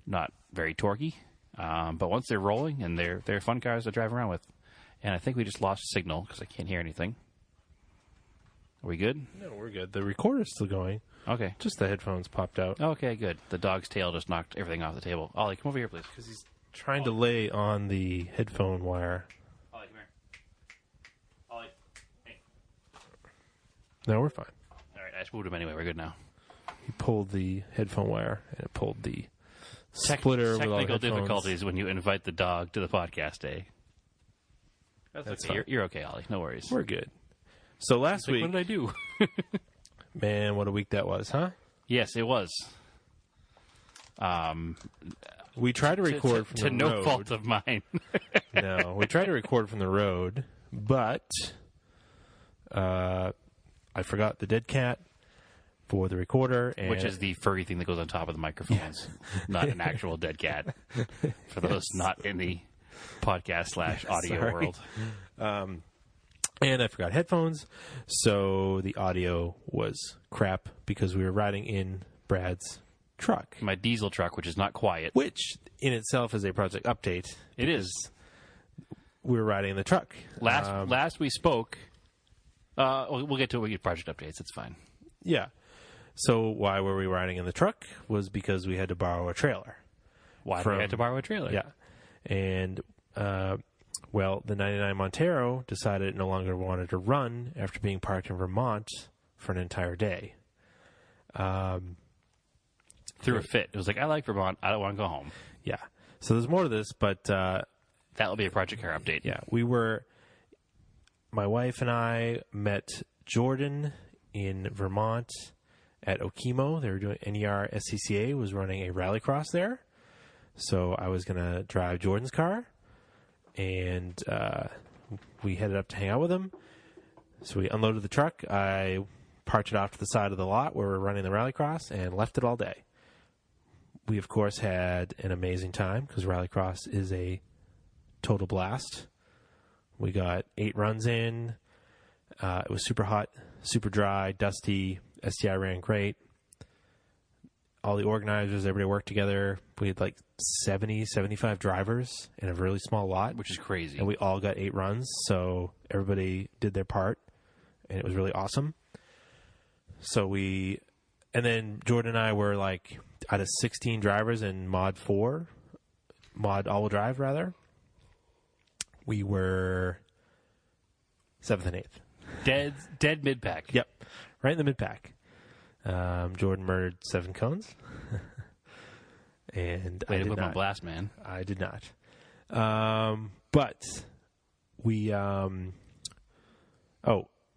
not very torquey. But once they're rolling, and they're fun cars to drive around with. And I think we just lost signal because I can't hear anything. Are we good? No, we're good. The recorder's still going. Okay. Just the headphones popped out. Okay, good. The dog's tail just knocked everything off the table. Ollie, come over here, please. Because he's trying to lay on the headphone wire. Ollie, come here. Ollie, hey. No, we're fine. All right, I just moved him anyway. We're good now. He pulled the headphone wire, and it pulled the splitter with all the Technical headphones. difficulties when you invite the dog to the podcast day. That's okay. You're okay, Ollie. No worries. We're good. So last week... What did I do? Man, what a week that was, huh? Yes, it was. We tried to record from to the no road. fault of mine. No, we tried to record from the road, but I forgot the dead cat for the recorder, and Which is the furry thing that goes on top of the microphones, not an actual dead cat. For those not in the podcast / audio Sorry. world. And I forgot headphones, so the audio was crap because we were riding in Brad's truck, My diesel truck, which is not quiet. which in itself is a project update. It is. We were riding in the truck. Last we spoke, we'll get to it when we get project updates. It's fine. Yeah. So why were we riding in the truck was because we had to borrow a trailer. Why do we had to borrow a trailer? Yeah. And, the 99 Montero decided it no longer wanted to run after being parked in Vermont for an entire day. Threw a fit. It was like, I like Vermont. I don't want to go home. Yeah. So there's more to this, but That'll be a project car update. yeah, my wife and I met Jordan in Vermont at Okemo. They were doing NER SCCA was running a rallycross there. So I was going to drive Jordan's car, and we headed up to hang out with him. So we unloaded the truck. I parked it off to the side of the lot where we're running the rallycross and left it all day. We, of course, had an amazing time because rallycross is a total blast. We got 8 runs in. It was super hot, super dry, dusty. STI ran great. All the organizers, everybody worked together. We had like 70, 75 drivers in a really small lot. Which is crazy. And we all got 8 runs, so everybody did their part, and it was really awesome. And then Jordan and I were like, out of 16 drivers in Mod all-wheel drive, rather, we were 7th and 8th. Dead mid-pack. Yep, right in the mid-pack. Jordan murdered 7 cones. And Way I to did put him on not. blast, man. I did not. But we,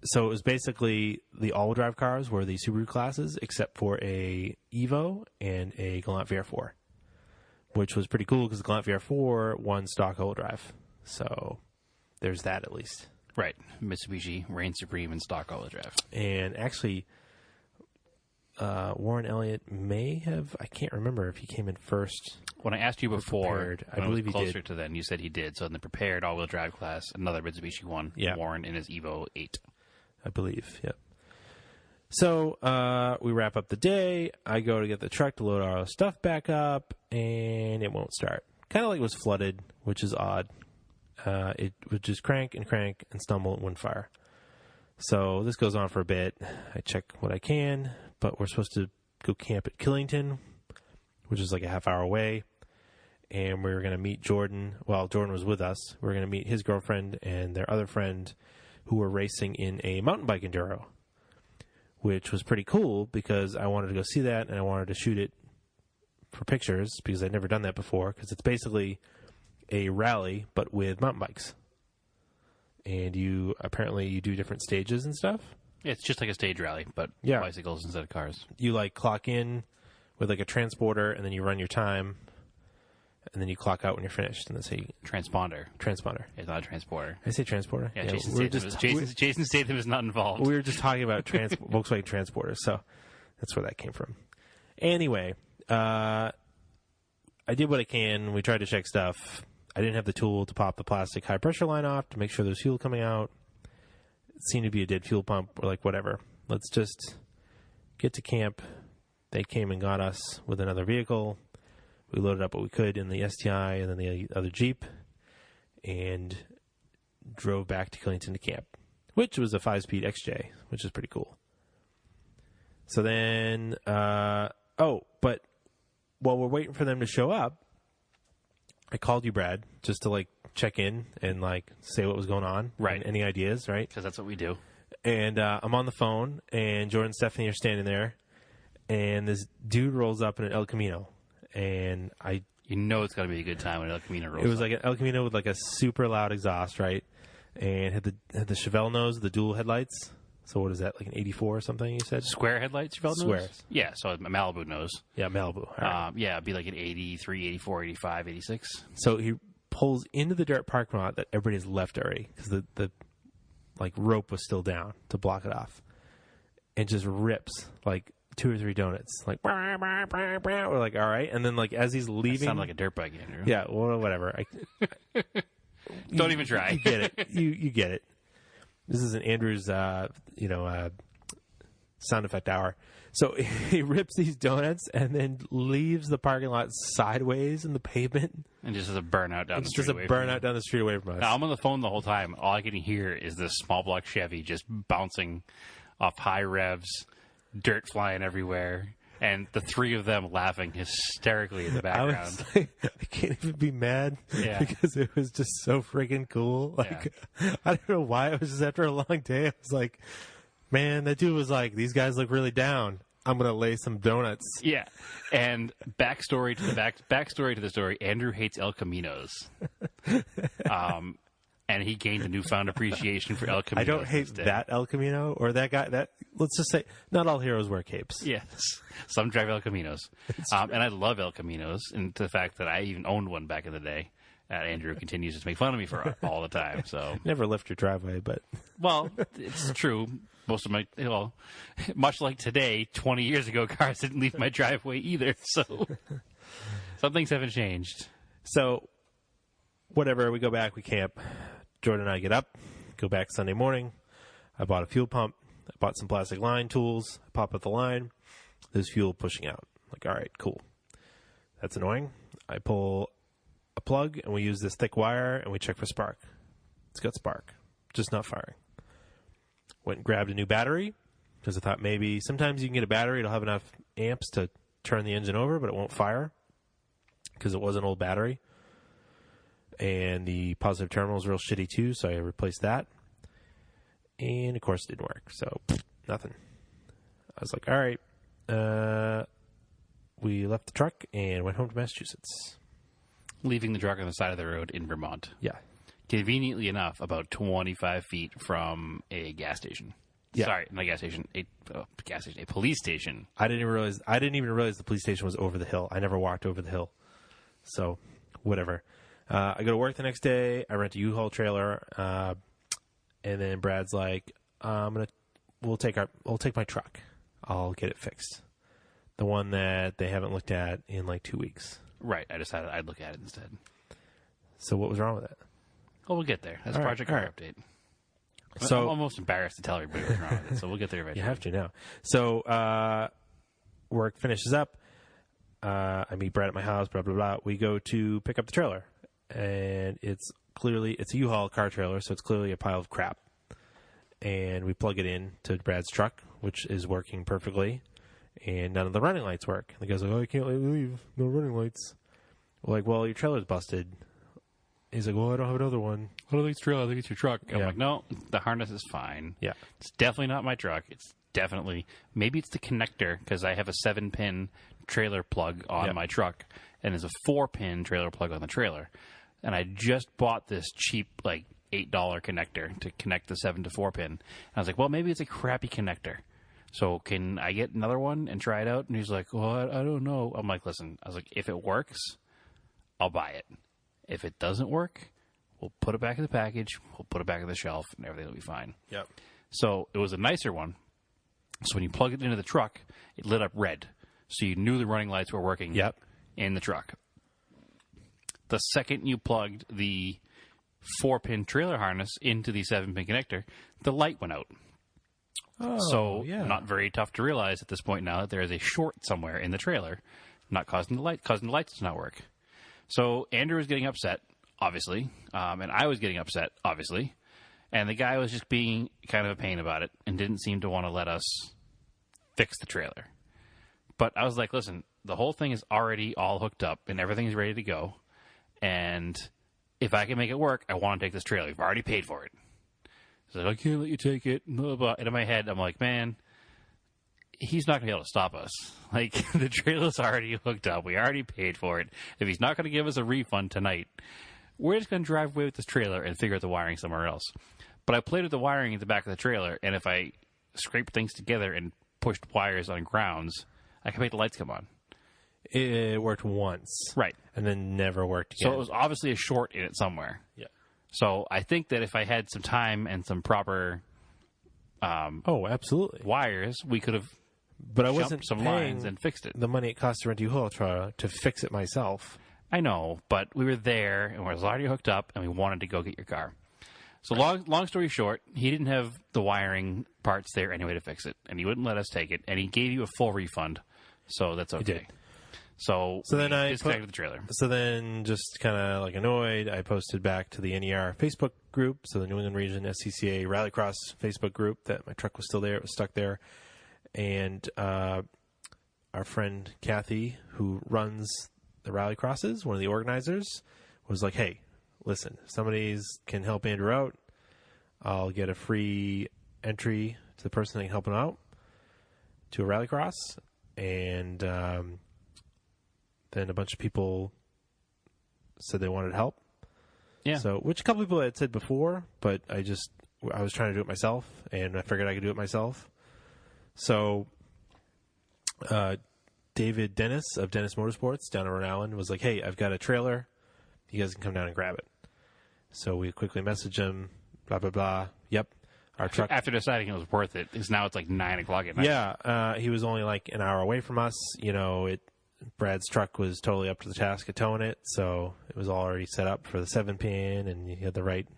so it was basically the all-wheel drive cars were the Subaru classes, except for a Evo and a Galant VR4, which was pretty cool because the Galant VR4 won stock all-wheel drive. So there's that at least. Right. Mitsubishi reign supreme in stock all-wheel drive. And actually, Warren Elliott may have, I can't remember if he came in first. When I asked you before, prepared. I when it was believe he closer did. to then, you said he did. So in the prepared all-wheel drive class, another Mitsubishi won. Yeah. Warren in his Evo 8. I believe, yep. So we wrap up the day. I go to get the truck to load our stuff back up, and it won't start. Kind of like it was flooded, which is odd. It would just crank and stumble and wouldn't fire. So this goes on for a bit. I check what I can, but we're supposed to go camp at Killington, which is like a half hour away. And we were going to meet Jordan. Well, Jordan was with us. We were going to meet his girlfriend and their other friend who were racing in a mountain bike enduro, which was pretty cool because I wanted to go see that and I wanted to shoot it for pictures because I'd never done that before because it's basically a rally but with mountain bikes. And you do different stages and stuff. It's just like a stage rally, but Yeah. bicycles instead of cars. You like clock in with like a transporter and then you run your time and then you clock out when you're finished. And that's how you... Transponder. Transponder. It's not a transporter. I say transporter? Yeah, Jason Jason Statham is not involved. We were just talking about Volkswagen transporters, so that's where that came from. Anyway, I did what I can. We tried to check stuff. I didn't have the tool to pop the plastic high pressure line off to make sure there's fuel coming out. It seemed to be a dead fuel pump. We're like, whatever. Let's just get to camp. They came and got us with another vehicle. We loaded up what we could in the STI and then the other Jeep and drove back to Killington to camp, which was a 5-speed XJ, which is pretty cool. So then, but while we're waiting for them to show up, I called you, Brad, just to like check in and like say what was going on. Right. And any ideas, right? Because that's what we do. And I'm on the phone, and Jordan and Stephanie are standing there, and this dude rolls up in an El Camino, and You know it's got to be a good time when El Camino rolls it was up. like an El Camino with like a super loud exhaust, right? And had the Chevelle nose, the dual headlights, So what is that, like an 84 or something you said? Square headlights, you felt nose? Squares. Yeah, so a Malibu nose. Yeah, Malibu. All right. Yeah, it'd be like an 83, 84, 85, 86. So he pulls into the dirt parking lot that everybody has left already because the like rope was still down to block it off, and just rips like 2 or 3 donuts. Like, we're like, all right. And then like as he's leaving, Sound like a dirt bike, Andrew. yeah, well, whatever. Don't even try. You get it. You get it. This is an Andrew's, sound effect hour. So he rips these donuts and then leaves the parking lot sideways in the pavement. And just as a burnout down the street. Just a burnout down the street away from us. Now, I'm on the phone the whole time. All I can hear is this small block Chevy just bouncing off high revs, dirt flying everywhere, and the 3 of them laughing hysterically in the background. I can't even be mad because it was just so freaking cool. Like, I don't know why. It was just after a long day. I was like, man, that dude was like, these guys look really down. I'm going to lay some donuts. Yeah. And backstory to the story, Andrew hates El Caminos. And he gained a newfound appreciation for El Caminos. I don't hate that El Camino or that guy. That, let's just say, not all heroes wear capes. Yes. Some drive El Caminos. And I love El Caminos, and the fact that I even owned one back in the day. Andrew continues to make fun of me for all the time. So never lift your driveway, but well, it's true. Most of my, much like today, 20 years ago, cars didn't leave my driveway either. So some things haven't changed. So whatever, we go back, we camp. Jordan and I get up, go back Sunday morning. I bought a fuel pump. I bought some plastic line tools. I pop up the line. There's fuel pushing out. Like, all right, cool. That's annoying. I pull a plug, and we use this thick wire, and we check for spark. It's got spark, just not firing. Went and grabbed a new battery, because I thought maybe sometimes you can get a battery, it'll have enough amps to turn the engine over, but it won't fire, because it was an old battery. And the positive terminal was real shitty too, so I replaced that. And of course it didn't work, so nothing. I was like, all right. We left the truck and went home to Massachusetts. Leaving the truck on the side of the road in Vermont. Yeah. Conveniently enough, about 25 feet from a gas station. Yeah. Sorry, not a gas station. A police station. I didn't even realize the police station was over the hill. I never walked over the hill. So, whatever. I go to work the next day. I rent a U-Haul trailer, and then Brad's like, "We'll take my truck. I'll get it fixed. The one that they haven't looked at in like 2 weeks." Right. I decided I'd look at it instead. So what was wrong with it? Oh, we'll get there. That's Project Car Update. So I'm almost embarrassed to tell everybody what's wrong with it, so we'll get there eventually. You have to now. So work finishes up. I meet Brad at my house, blah, blah, blah. We go to pick up the trailer. And it's a U-Haul car trailer, so it's clearly a pile of crap. And we plug it in to Brad's truck, which is working perfectly. And none of the running lights work. And the guy's like, "Oh, I can't leave. No running lights." We're like, "Well, your trailer's busted." He's like, "Well, I don't have another one." I don't think it's trailer. I think it's your truck. I'm Yeah. like, no, the harness is fine. Yeah. It's definitely not my truck. It's definitely, maybe it's the connector, because I have a 7-pin trailer plug on my truck, and there's a 4-pin trailer plug on the trailer. And I just bought this cheap, like, $8 connector to connect the 7 to 4-pin. And I was like, well, maybe it's a crappy connector. So can I get another one and try it out? And he's like, well, I don't know. I'm like, listen, I was like, if it works, I'll buy it. If it doesn't work, we'll put it back in the package, we'll put it back on the shelf, and everything will be fine. Yep. So it was a nicer one. So when you plugged it into the truck, it lit up red. So you knew the running lights were working in the truck. The second you plugged the 4-pin trailer harness into the 7-pin connector, the light went out. So not very tough to realize at this point now that there is a short somewhere in the trailer, not causing the lights to not work. So Andrew was getting upset, obviously, and I was getting upset, obviously, and the guy was just being kind of a pain about it and didn't seem to want to let us fix the trailer. But I was like, listen, the whole thing is already all hooked up and everything's ready to go, and if I can make it work, I want to take this trailer. We've already paid for it. He's like, I can't let you take it. Blah, blah. And in my head, I'm like, man, he's not going to be able to stop us. Like, the trailer's already hooked up. We already paid for it. If he's not going to give us a refund tonight, we're just going to drive away with this trailer and figure out the wiring somewhere else. But I played with the wiring at the back of the trailer, and if I scraped things together and pushed wires on grounds, I could make the lights come on. It worked once. Right. And then never worked again. So it was obviously a short in it somewhere. Yeah. So I think that if I had some time and some proper absolutely. wires, we could have But I wasn't jumped some paying lines and fixed it. the money it cost to rent U-Haul truck to fix it myself. I know, but we were there and we was already hooked up and we wanted to go get your car. So long story short, he didn't have the wiring parts there anyway to fix it, and he wouldn't let us take it, and he gave you a full refund, so that's okay. He did. So then I disconnected the trailer. So then, just kind of like annoyed, I posted back to the NER Facebook group, so the New England Region SCCA Rallycross Facebook group, that my truck was still there, it was stuck there, and our friend Kathy, who runs the Rallycrosses, one of the organizers, was like, "Hey, listen, if somebody can help Andrew out, I'll get a free entry to the person that can help him out to a Rallycross," and then a bunch of people said they wanted help. Yeah. So, which a couple people had said before, but I was trying to do it myself, and I figured I could do it myself. So, David Dennis of Dennis Motorsports down in Rhode Island was like, "Hey, I've got a trailer. You guys can come down and grab it." So we quickly messaged him, blah, blah, blah. Yep. Our truck. After deciding it was worth it, because now it's like 9 o'clock at night. Yeah. He was only like an hour away from us. Brad's truck was totally up to the task of towing it, so it was already set up for the 7-pin, and he had the right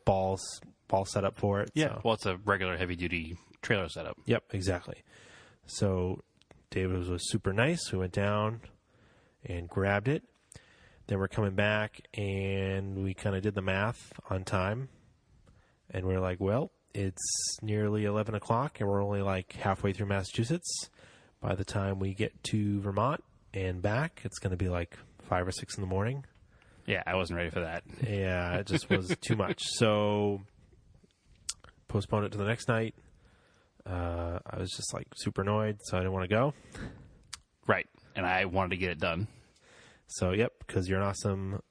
ball set up for it. Yeah. So. Well, it's a regular heavy-duty trailer setup. Yep, exactly. So David was super nice. We went down and grabbed it. Then we're coming back, and we kind of did the math on time, and we're like, well, it's nearly 11 o'clock, and we're only like halfway through Massachusetts. By the time we get to Vermont and back, it's going to be like 5 or 6 in the morning. Yeah, I wasn't ready for that. Yeah, it just was too much. So postponed it to the next night. I was just like super annoyed, so I didn't want to go. Right, and I wanted to get it done. So, yep, because you're an awesome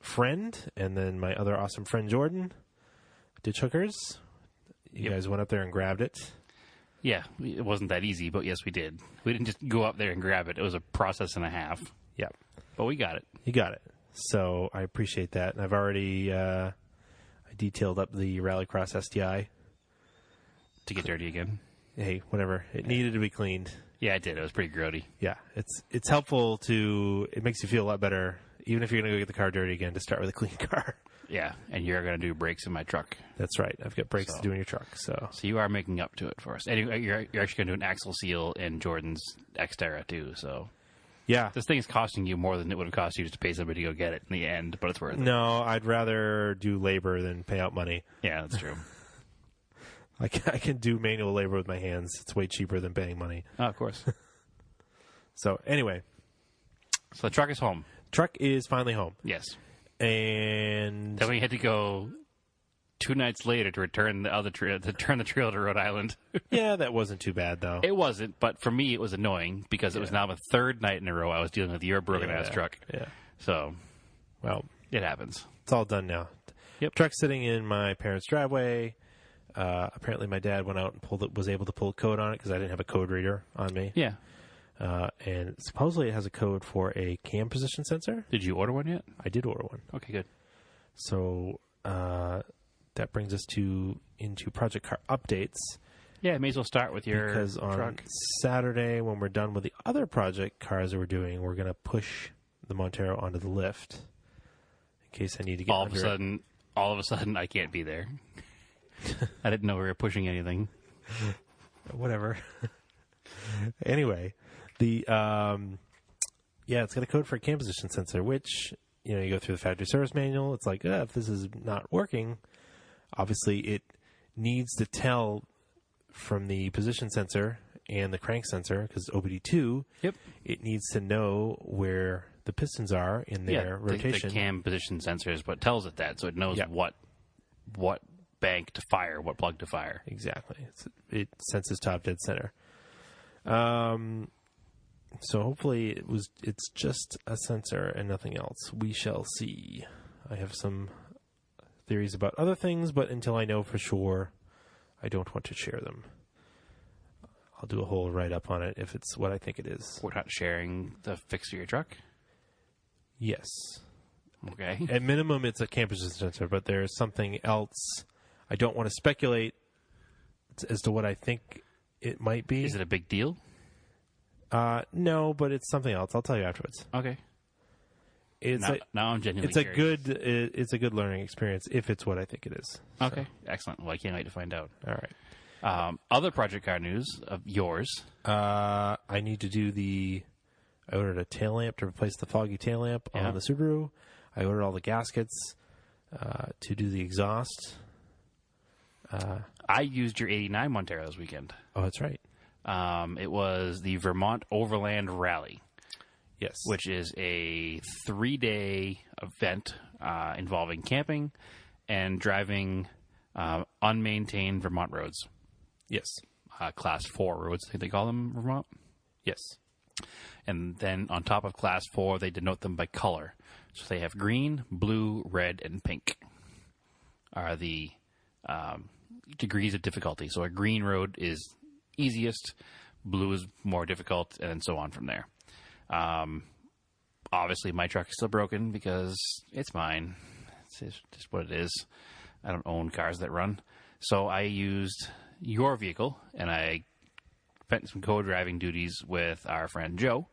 friend, and then my other awesome friend, Jordan, Ditch Hookers. You guys went up there and grabbed it. Yeah, it wasn't that easy, but yes, we did. We didn't just go up there and grab it. It was a process and a half. Yep. But we got it. You got it. So, I appreciate that. And I've already I detailed up the Rallycross STI. To get dirty again. Hey, whatever. It needed to be cleaned. Yeah, it did. It was pretty grody. Yeah, it's helpful it makes you feel a lot better, even if you're going to go get the car dirty again, to start with a clean car. Yeah, and you're going to do brakes in my truck. That's right. I've got brakes to do in your truck. So you are making up to it for us. And you're actually going to do an axle seal in Jordan's Xterra, too. So yeah. This thing is costing you more than it would have cost you just to pay somebody to go get it in the end, but it's worth it. No, I'd rather do labor than pay out money. Yeah, that's true. I can do manual labor with my hands. It's way cheaper than paying money. Oh, of course. So anyway. So the truck is home. Truck is finally home. Yes. And then we had to go 2 nights later to return the trailer to Rhode Island. Yeah, that wasn't too bad, though. It wasn't, but for me it was annoying because it was now the 3rd night in a row I was dealing with your broken-ass truck. Yeah. So, well, it happens. It's all done now. Yep. Truck's sitting in my parents' driveway. Apparently my dad went out and was able to pull a code on it because I didn't have a code reader on me. Yeah. And supposedly it has a code for a cam position sensor. Did you order one yet? I did order one. Okay, good. So that brings us into Project Car updates. Yeah, may as well start with your because on truck. Saturday, when we're done with the other project cars that we're doing, we're going to push the Montero onto the lift in case I need to get all of a sudden, I can't be there. I didn't know we were pushing anything. Whatever. Anyway, it's got a code for a cam position sensor, which, you go through the factory service manual. It's like, if this is not working, obviously it needs to tell from the position sensor and the crank sensor, because OBD2, Yep. it needs to know where the pistons are in their rotation. The cam position sensor is what tells it that, so it knows what bank to fire, what plug to fire. Exactly. It senses top dead center. So hopefully it's just a sensor and nothing else. We shall see. I have some theories about other things, but until I know for sure, I don't want to share them. I'll do a whole write-up on it if it's what I think it is. We're not sharing the fix to your truck? Yes. Okay. At minimum, it's a camper sensor, but there's something else. I don't want to speculate as to what I think it might be. Is it a big deal? No, but it's something else. I'll tell you afterwards. Okay. Now I'm genuinely it's curious. it's a good learning experience if it's what I think it is. Okay. Excellent. Well, I can't wait to find out. All right. Other project car news of yours. I need to do I ordered a tail lamp to replace the foggy tail lamp on the Subaru. I ordered all the gaskets to do the exhaust. I used your 89 Montero this weekend. Oh, that's right. It was the Vermont Overland Rally. Yes. Which is a 3-day event involving camping and driving unmaintained Vermont roads. Yes. Class 4 roads, I think they call them, Vermont. Yes. And then on top of Class 4, they denote them by color. So they have green, blue, red, and pink are the degrees of difficulty. So a green road is easiest, blue is more difficult, and so on from there. Obviously, my truck is still broken because it's mine. It's just what it is. I don't own cars that run. So I used your vehicle, and I spent some co-driving duties with our friend Joe,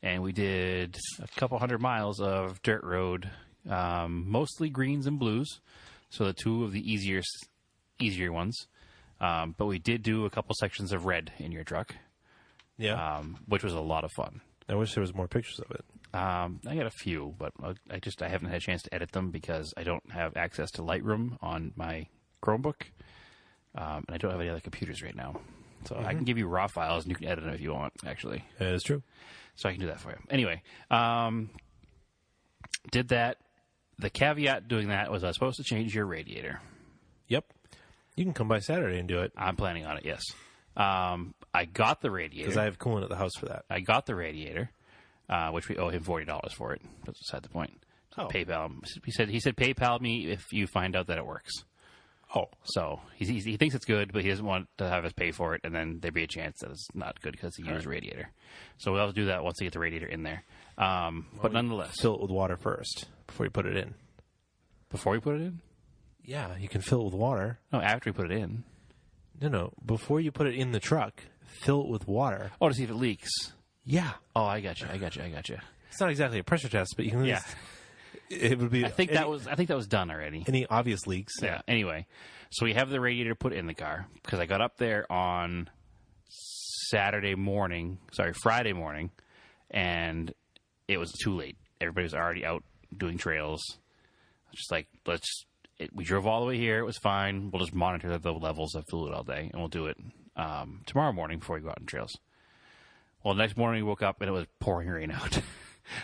and we did a couple 100 miles of dirt road, mostly greens and blues, so the two of the easier ones. But we did do a couple sections of red in your truck, which was a lot of fun. I wish there was more pictures of it. I got a few, but I haven't had a chance to edit them because I don't have access to Lightroom on my Chromebook, and I don't have any other computers right now. So I can give you raw files, and you can edit them if you want, actually. That is true. So I can do that for you. Anyway, did that. The caveat doing that was I was supposed to change your radiator. Yep. You can come by Saturday and do it. I'm planning on it, yes. I got the radiator. Because I have coolant at the house for that. I got the radiator, which we owe him $40 for it. That's beside the point. Oh. PayPal him. He said PayPal me if you find out that it works. Oh. So he thinks it's good, but he doesn't want to have us pay for it, and then there'd be a chance that it's not good because he used a radiator. So we'll have to do that once we get the radiator in there. But nonetheless. Fill it with water first before you put it in. Before we put it in? Yeah, you can fill it with water. No, after we put it in. No. Before you put it in the truck, fill it with water. Oh, to see if it leaks. Yeah. Oh, I got you. It's not exactly a pressure test, but you can. Yeah. It would be. I think that was done already. Any obvious leaks? Yeah. Anyway, so we have the radiator put in the car because I got up there on Friday morning, and it was too late. Everybody was already out doing trails. Just like we drove all the way here. It was fine. We'll just monitor the levels of fluid all day, and we'll do it tomorrow morning before we go out on trails. Well, the next morning we woke up and it was pouring rain out.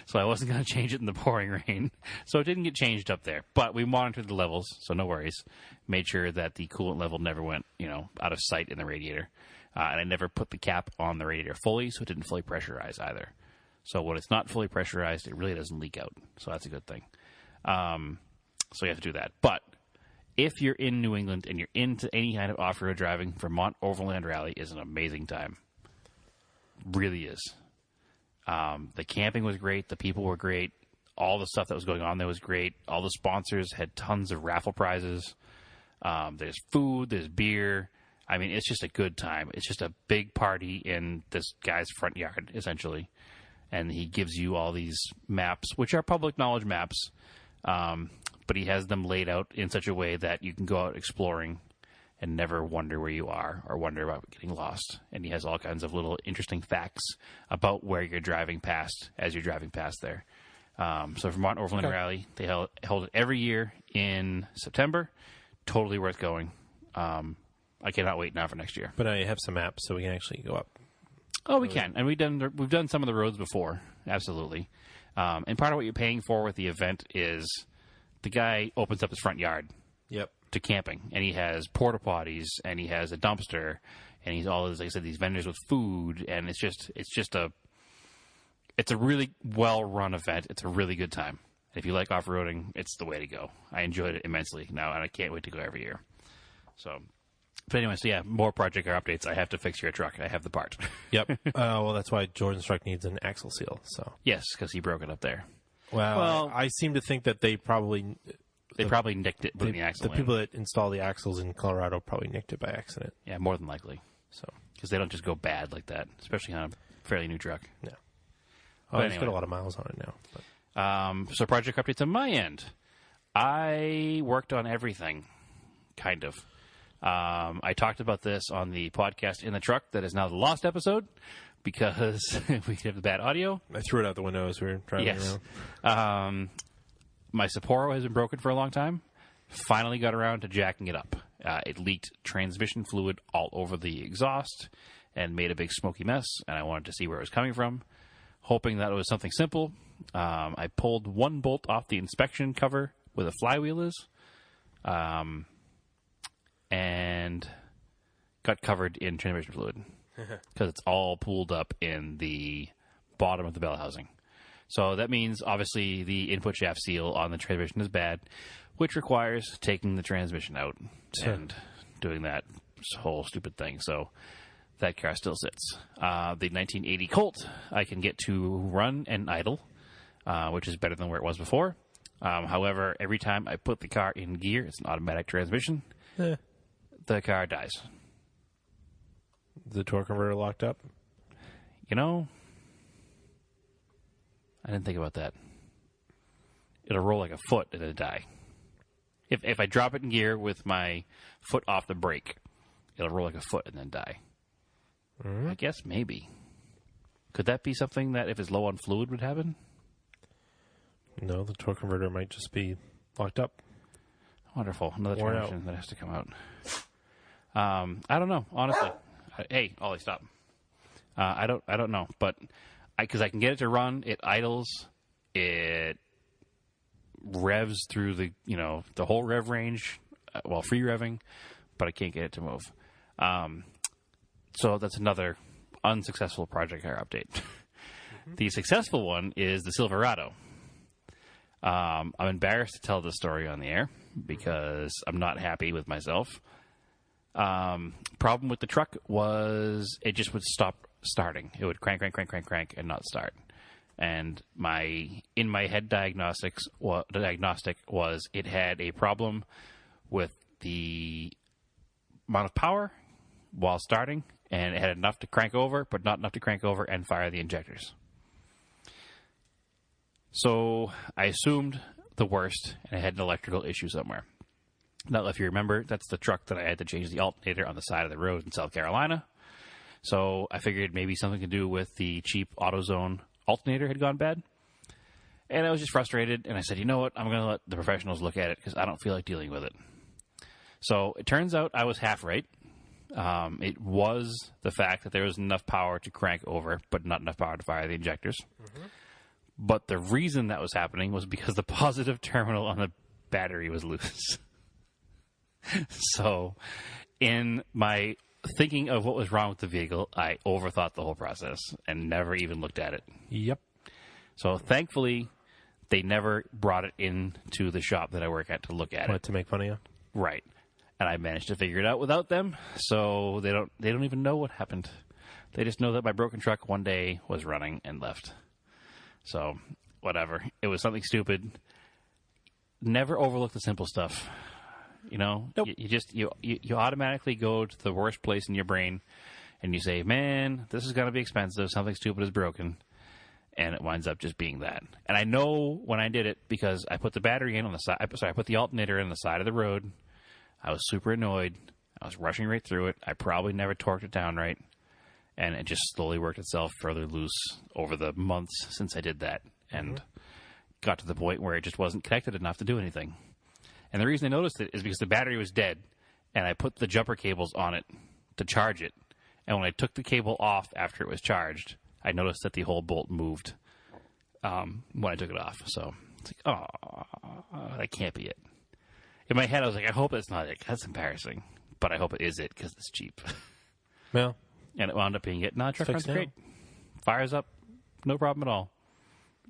So I wasn't going to change it in the pouring rain. So it didn't get changed up there. But we monitored the levels, so no worries. Made sure that the coolant level never went, out of sight in the radiator. And I never put the cap on the radiator fully, so it didn't fully pressurize either. So when it's not fully pressurized, it really doesn't leak out. So that's a good thing. So you have to do that. But if you're in New England and you're into any kind of off-road driving, Vermont Overland Rally is an amazing time. Really is. The camping was great. The people were great. All the stuff that was going on there was great. All the sponsors had tons of raffle prizes. There's food. There's beer. I mean, it's just a good time. It's just a big party in this guy's front yard, essentially. And he gives you all these maps, which are public knowledge maps. But he has them laid out in such a way that you can go out exploring and never wonder where you are or wonder about getting lost. And he has all kinds of little interesting facts about where you're driving past as you're driving past there. So Vermont Overland Rally, they hold it every year in September. Totally worth going. I cannot wait now for next year. But I have some maps, so we can actually go up. Oh, we can. And we've done some of the roads before. Absolutely. And part of what you're paying for with the event is the guy opens up his front yard. Yep. To camping, and he has porta potties, and he has a dumpster, and he's all like I said, these vendors with food, and it's a really well run event. It's a really good time. If you like off roading, it's the way to go. I enjoyed it immensely now, and I can't wait to go every year. So But anyway, so yeah, more project car updates. I have to fix your truck. I have the part. Yep. Well, that's why Jordan's truck needs an axle seal. So Yes, because he broke it up there. well, I seem to think that they probably nicked it putting the axle the in. people that install the axles in Colorado probably nicked it by accident. Yeah, more than likely. So Because they don't just go bad like that, especially on a fairly new truck. no. But It's got anyway. a lot of miles on it now. But. So project updates on my end. I worked on everything, kind of. I talked about this on the podcast in the truck that is now the lost episode because we have the bad audio. I threw it out the window as we were driving Yes. around. My Sapporo has been broken for a long time. Finally got around to jacking it up. It leaked transmission fluid all over the exhaust and made a big smoky mess, and I wanted to see where it was coming from. Hoping that it was something simple. I pulled one bolt off the inspection cover where the flywheel is, and got covered in transmission fluid because it's all pooled up in the bottom of the bell housing. So that means, obviously, the input shaft seal on the transmission is bad, which requires taking the transmission out and doing that whole stupid thing. So that car still sits. The 1980 Colt I can get to run and idle, which is better than where it was before. However, every time I put the car in gear, it's an automatic transmission, the car dies. The torque converter locked up? You know, I didn't think about that. It'll roll like a foot and then die. If I drop it in gear with my foot off the brake, it'll roll like a foot and then die. I guess maybe. Could that be something that if it's low on fluid would happen? No, the torque converter might just be locked up. Wonderful. Another Worn transmission that has to come out. I don't know, honestly. Hey, Ollie, stop. I don't know, but because I can get it to run, it idles, it revs through the whole rev range while free revving, but I can't get it to move. So that's another unsuccessful project car update. The successful one is the Silverado. I'm embarrassed to tell this story on the air because I'm not happy with myself. Problem with the truck was it just would stop starting. It would crank, and not start. And in my head diagnostic was it had a problem with the amount of power while starting, and it had enough to crank over, but not enough to crank over and fire the injectors. So I assumed the worst, and I had an electrical issue somewhere. Now, if you remember, that's the truck that I had to change the alternator on the side of the road in South Carolina. So I figured maybe something to do with the cheap AutoZone alternator had gone bad. And I was just frustrated, and I said, you know what, I'm going to let the professionals look at it because I don't feel like dealing with it. So it turns out I was half right. It was the fact that there was enough power to crank over, but not enough power to fire the injectors. Mm-hmm. But the reason that was happening was because the positive terminal on the battery was loose. So in my thinking of what was wrong with the vehicle, I overthought the whole process and never even looked at it. Yep. So thankfully, they never brought it into the shop that I work at to look at it. To make fun of you? Right. And I managed to figure it out without them, so they don't even know what happened. They just know that my broken truck one day was running and left. So, whatever. It was something stupid. Never overlook the simple stuff. You know, nope. You automatically go to the worst place in your brain, and you say, "Man, this is going to be expensive. Something stupid is broken," and it winds up just being that. And I know when I did it because I put the battery in on the side. I put the alternator in the side of the road. I was super annoyed. I was rushing right through it. I probably never torqued it down right, and it just slowly worked itself further loose over the months since I did that, and got to the point where it just wasn't connected enough to do anything. And the reason I noticed it is because the battery was dead, and I put the jumper cables on it to charge it. And when I took the cable off after it was charged, I noticed that the whole bolt moved when I took it off. So it's like, oh, that can't be it. In my head, I was like, I hope it's not it. That's embarrassing. But I hope it is it because it's cheap. Well. And it wound up being it. No, truck runs now. great. Fires up. No problem at all.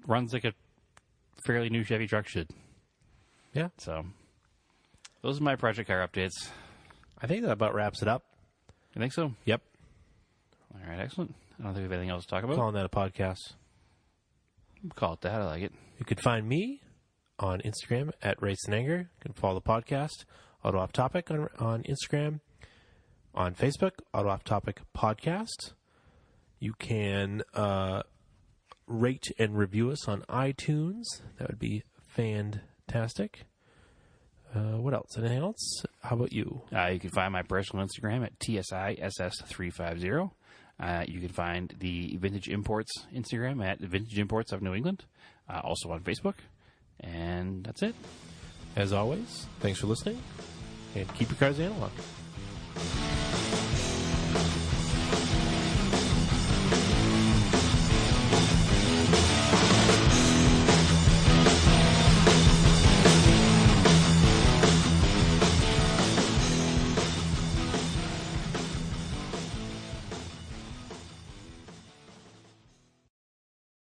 Runs like a fairly new Chevy truck should. Yeah. So those are my project car updates. I think that about wraps it up. You think so? Yep. All right, excellent. I don't think we have anything else to talk about. Calling that a podcast. Call it that. I like it. You can find me on Instagram at Race and Anger. You can follow the podcast, Auto Off Topic, on Instagram. On Facebook, Auto Off Topic Podcast. You can rate and review us on iTunes. That would be fantastic. What else? Anything else? How about you? You can find my personal Instagram at TSISS350. You can find the Vintage Imports Instagram at Vintage Imports of New England, also on Facebook. And that's it. As always, thanks for listening, and keep your cars analog.